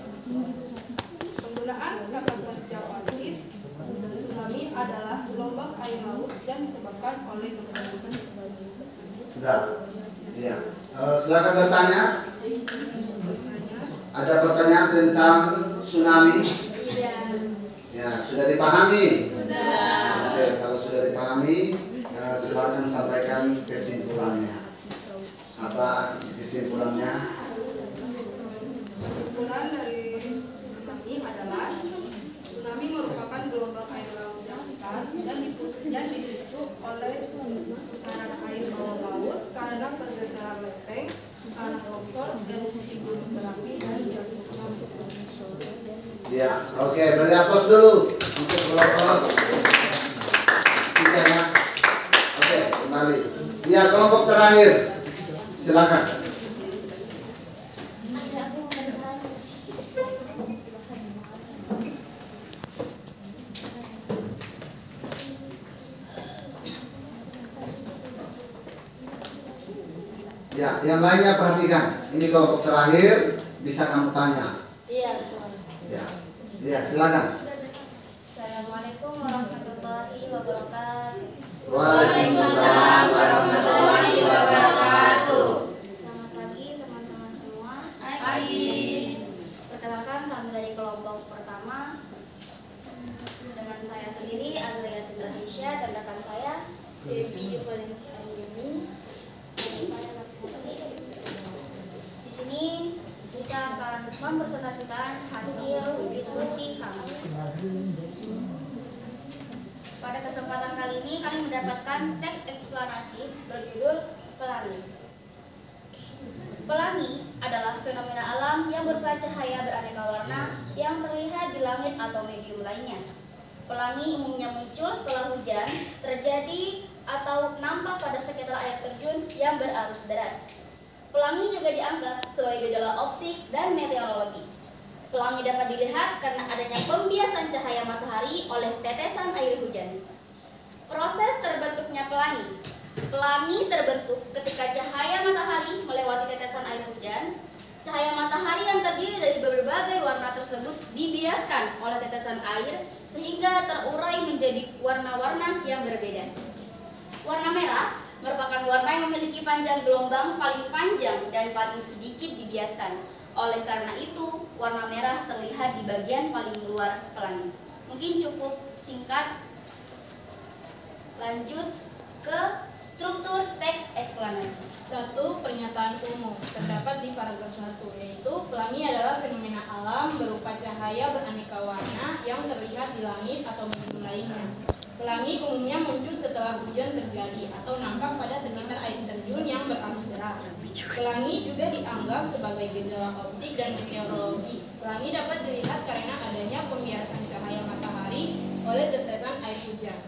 Penggunaan kata kerja pasif, tsunami adalah gelombang air laut yang disebabkan oleh gempa bumi. Sudah. Ya. Silakan bertanya. Ada pertanyaan tentang tsunami? Ya, sudah dipahami? Sudah. Oke, kalau sudah dipahami, silakan sampaikan kesimpulannya. Apa isi kesimpulannya? Kesimpulan dari tsunami adalah tsunami merupakan gelombang air laut yang besar dan dipicu oleh tekanan air bawah laut karena pergeseran lempeng, tanah longsor, erupsi gunung berapi, dan jatuhnya gunung. Ya, oke, beri aplaus dulu untuk kelompok 3 ya. Oke, kembali. Ya, kelompok terakhir, silakan. Ya, Ya, yang lainnya perhatikan. Ini kelompok terakhir, bisa kamu tanya. Iya, betul. Ya, ya silakan. Assalamualaikum warahmatullahi wabarakatuh. Waalaikumsalam warahmatullahi wabarakatuh. Selamat pagi teman-teman semua. Pagi. Perkenalkan, kami dari kelompok pertama dengan saya sendiri Azria Sindatisya dan rekan saya Debbie Valencia Yumi. Di sini kita akan mempresentasikan hasil diskusi kami. Pada kesempatan kali ini kami mendapatkan teks eksplanasi berjudul Pelangi. Pelangi adalah fenomena alam yang berupa cahaya beraneka warna yang terlihat di langit atau medium lainnya. Pelangi umumnya muncul setelah hujan terjadi atau nampak pada sekitar air terjun yang berarus deras. Pelangi juga dianggap sebagai gejala optik dan meteorologi. Pelangi dapat dilihat karena adanya pembiasan cahaya matahari oleh tetesan air hujan. Proses terbentuknya pelangi. Pelangi terbentuk ketika cahaya matahari melewati tetesan air hujan. Cahaya matahari yang terdiri dari berbagai warna tersebut dibiaskan oleh tetesan air sehingga terurai menjadi warna-warna yang berbeda. Warna merah merupakan warna yang memiliki panjang gelombang paling panjang dan paling sedikit dibiaskan. Oleh karena itu, warna merah terlihat di bagian paling luar pelangi. Mungkin cukup singkat. Lanjut ke struktur teks eksplanasi. 1. Pernyataan umum terdapat di paragraf 1, yaitu pelangi adalah fenomena alam berupa cahaya beraneka warna yang terlihat di langit atau medium lainnya. Pelangi umumnya muncul setelah hujan terjadi atau nampak pada sekitar air terjun yang berarus deras. Pelangi juga dianggap sebagai gejala optik dan meteorologi. Pelangi dapat dilihat karena adanya pembiasan cahaya matahari oleh tetesan air hujan.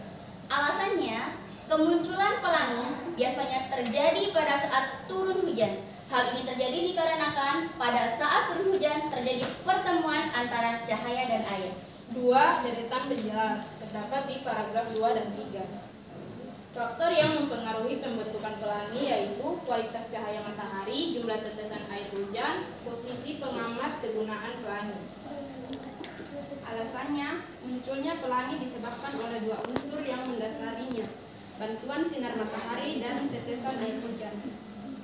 Alasannya, kemunculan pelangi biasanya terjadi pada saat turun hujan. Hal ini terjadi dikarenakan pada saat turun hujan terjadi pertemuan antara cahaya dan air. 2. Deretan penjelas terdapat di paragraf 2 dan 3. Faktor yang mempengaruhi pembentukan pelangi yaitu kualitas cahaya matahari, jumlah tetesan air hujan, posisi pengamat kegunaan pelangi. Alasannya, munculnya pelangi disebabkan oleh dua unsur yang mendasarinya, bantuan sinar matahari dan tetesan air hujan.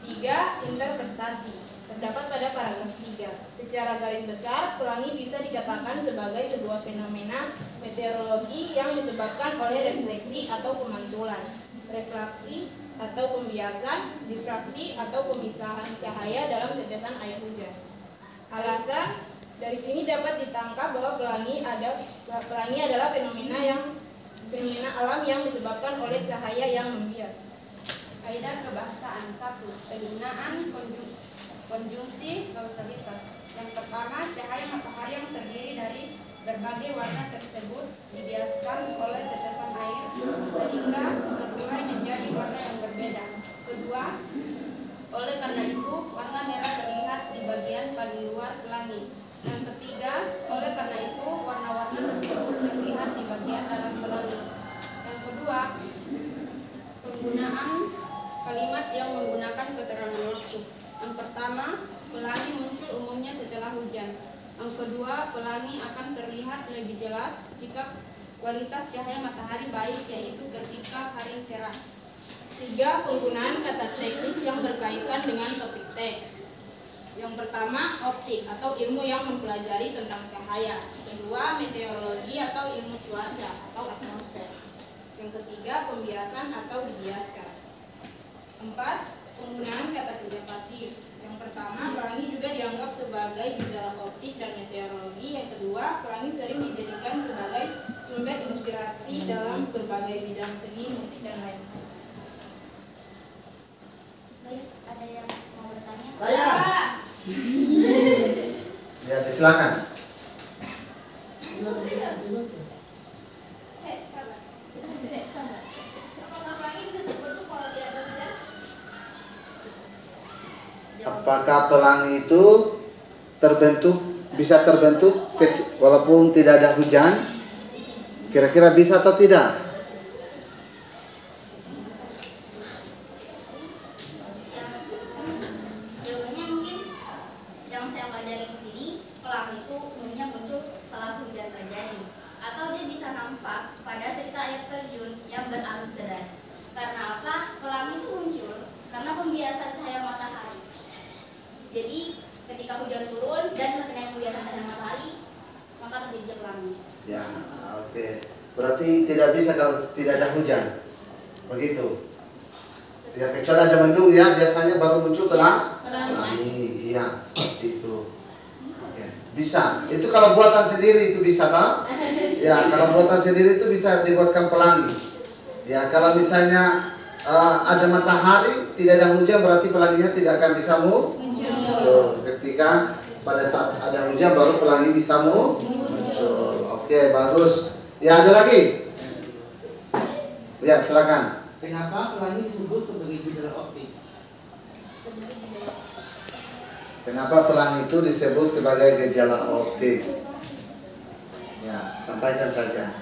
3. Interpretasi terdapat pada paragraf 3. Secara garis besar, pelangi bisa dikatakan sebagai sebuah fenomena meteorologi yang disebabkan oleh refleksi atau pemantulan, refraksi atau pembiasan, difraksi atau pemisahan cahaya dalam tetesan air hujan. Alasan, dari sini dapat ditangkap bahwa pelangi adalah fenomena alam yang disebabkan oleh cahaya yang membias. Kaidah kebahasaan 1. Penggunaan konjungsi kausalitas. Yang pertama, cahaya matahari yang terdiri dari berbagai warna tersebut dibiaskan oleh tetesan air sehingga terurai menjadi warna yang berbeda. Kedua, oleh karena itu warna merah terlihat di bagian paling luar pelangi. Yang ketiga, oleh karena itu warna-warna tersebut terlihat di bagian dalam pelangi. Yang kedua, penggunaan kalimat yang menggunakan keterangan waktu. Yang pertama, pelangi muncul umumnya setelah hujan. Yang kedua, pelangi akan terlihat lebih jelas jika kualitas cahaya matahari baik, yaitu ketika hari cerah. 3. Penggunaan kata teknis yang berkaitan dengan topik teks. Yang pertama, optik atau ilmu yang mempelajari tentang cahaya. Kedua, meteorologi atau ilmu cuaca atau atmosfer. Yang ketiga, pembiasan atau dibiaskan. 4. Penggunaan kata kerja pasif. Yang pertama, pelangi juga dianggap sebagai gejala optik dan meteorologi. Yang kedua, pelangi sering dijadikan sebagai sumber inspirasi dalam berbagai bidang seni, musik, dan lain-lain. Baik, ada yang mau bertanya? Saya. Ya, silakan. Apakah pelangi itu bisa terbentuk walaupun tidak ada hujan? Kira-kira bisa atau tidak? pelangi itu umumnya muncul setelah hujan terjadi, atau dia bisa nampak pada sekitar air terjun yang berarus deras. Karena apa? Pelangi itu muncul karena pembiasan cahaya matahari. Jadi ketika hujan turun dan terkena pembiasan cahaya matahari, maka terjadi pelangi. Ya, oke. Berarti tidak bisa kalau tidak ada hujan. Begitu. Ya, kecuali ada mendung ya, biasanya baru muncul pelangi. Iya, seperti itu. Oke. Bisa. Itu kalau buatan sendiri itu bisa tak? Ya, kalau buatan sendiri itu bisa dibuatkan pelangi. Ya, kalau misalnya ada matahari, tidak ada hujan, berarti pelanginya tidak akan bisa muncul. Ketika pada saat ada hujan baru pelangi bisa muncul. Oke, bagus. Ya, ada lagi? Ya, silakan. Kenapa pelangi disebut sebagai gejala optik? Kenapa pelangi itu disebut sebagai gejala optik? Ya, sampaikan saja.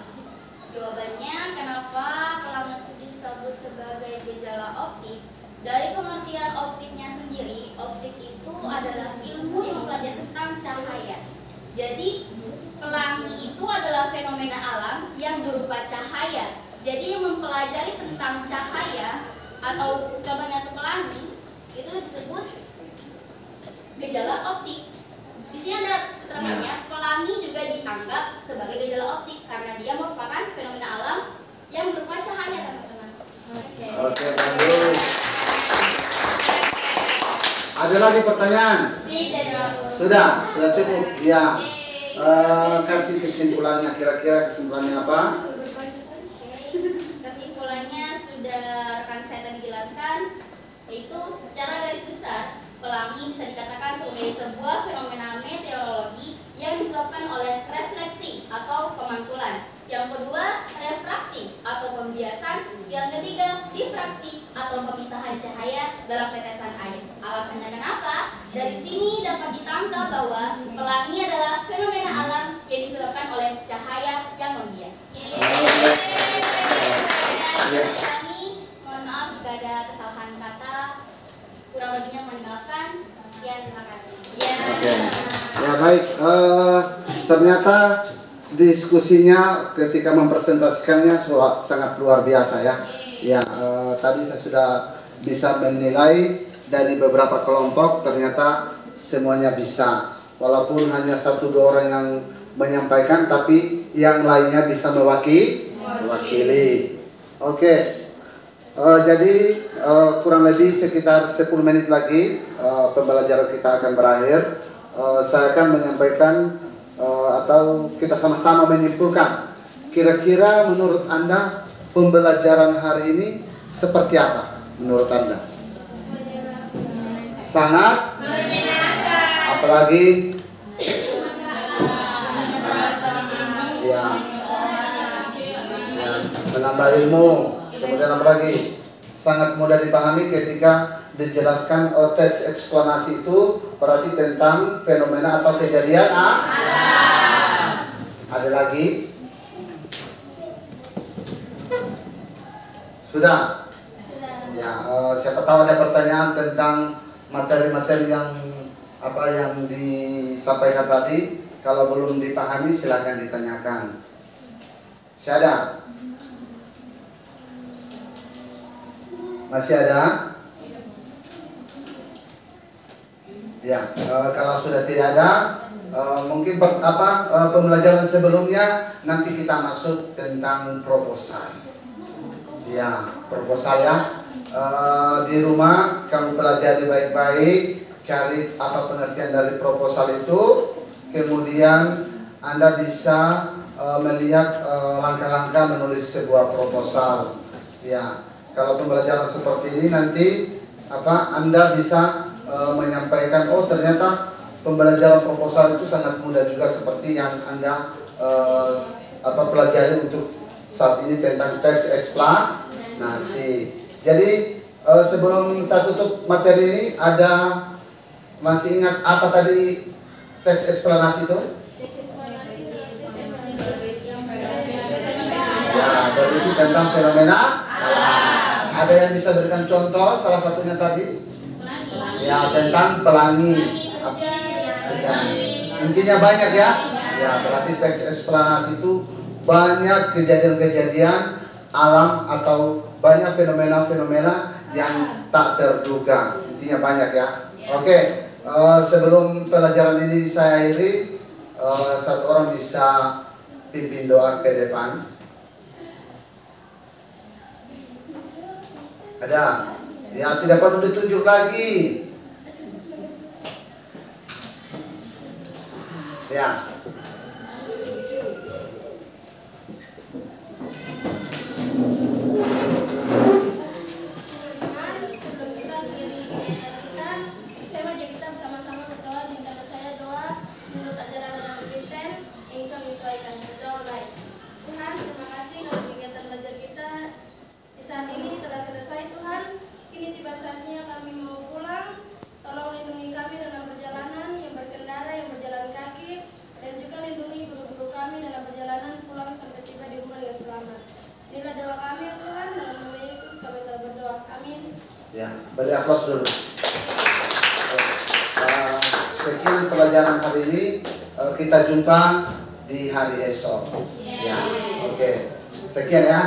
Jawabannya, kenapa pelangi itu disebut sebagai gejala optik? Dari pengertian optiknya sendiri, optik itu adalah ilmu yang mempelajari tentang cahaya. Jadi, pelangi itu adalah fenomena alam yang berupa cahaya. Jadi yang mempelajari tentang cahaya atau contohnya pelangi itu disebut gejala optik. Di sini ada keterangannya, pelangi juga dianggap sebagai gejala optik karena dia merupakan fenomena alam yang berupa cahaya, teman-teman. Oke, bagus. Ada lagi pertanyaan? Sudah cukup. Ya, kasih kesimpulannya. Kira-kira kesimpulannya apa? Kesimpulannya sudah rekan saya tadi jelaskan, yaitu secara garis besar pelangi bisa dikatakan sebagai sebuah fenomena meteorologi yang disebabkan oleh refleksi atau pemantulan. Yang kedua, refraksi atau pembiasan. Yang ketiga, difraksi atau pemisahan cahaya dalam tetesan air. Alasannya kenapa? Dari sini dapat ditangkap bahwa pelangi adalah fenomena alam yang disebabkan oleh cahaya yang membias. Dari kami, mohon maaf jika ada kesalahan kata, kurang lebihnya mohon dimaafkan. Sekian, terima kasih. Oke. Ya, baik. Ternyata diskusinya ketika mempresentasikannya sangat luar biasa ya. Ya, tadi saya sudah bisa menilai dari beberapa kelompok, ternyata semuanya bisa. Walaupun hanya 1-2 orang yang menyampaikan, tapi yang lainnya bisa mewakili. Oke. Jadi kurang lebih sekitar 10 menit lagi pembelajaran kita akan berakhir. Saya akan menyampaikan atau kita sama-sama menyimpulkan kira-kira menurut Anda pembelajaran hari ini seperti apa menurut Anda? Sangat menyenangkan. Apalagi ya, menambah ilmu. Kemudian apa lagi? Sangat mudah dipahami ketika dijelaskan teks eksplanasi itu berarti tentang fenomena atau kejadian alam. Ada lagi? Sudah? Ya, siapa tahu ada pertanyaan tentang materi-materi yang disampaikan tadi. Kalau belum dipahami silakan ditanyakan. Masih ada? Masih ada? Ya, kalau sudah tidak ada, mungkin pembelajaran sebelumnya nanti kita masuk tentang proposal. Ya, proposal ya. Di rumah kamu pelajari baik-baik, cari apa pengertian dari proposal itu, kemudian Anda bisa melihat langkah-langkah menulis sebuah proposal. Ya, kalau pembelajaran seperti ini nanti Anda bisa menyampaikan, oh ternyata pembelajaran proposal itu sangat mudah juga seperti yang Anda pelajari untuk saat ini tentang teks eksplanasi. Jadi sebelum saya tutup materi ini, masih ingat apa tadi teks eksplanasi itu? Ya, berisi tentang fenomena alam. Ada yang bisa berikan contoh salah satunya tadi? Ya, tentang pelangi. Intinya banyak ya. Ya, berarti teks eksplanasi itu banyak kejadian-kejadian alam atau banyak fenomena-fenomena yang tak terduga. Intinya banyak ya. Oke, sebelum pelajaran ini saya akhiri, satu orang bisa pimpin doa ke depan. Ada? Ya, tidak perlu ditunjuk lagi. Ya. Ya, beri aplaus dulu. Sekian pelajaran hari ini. Kita jumpa di hari esok. Ya, oke. Sekian ya.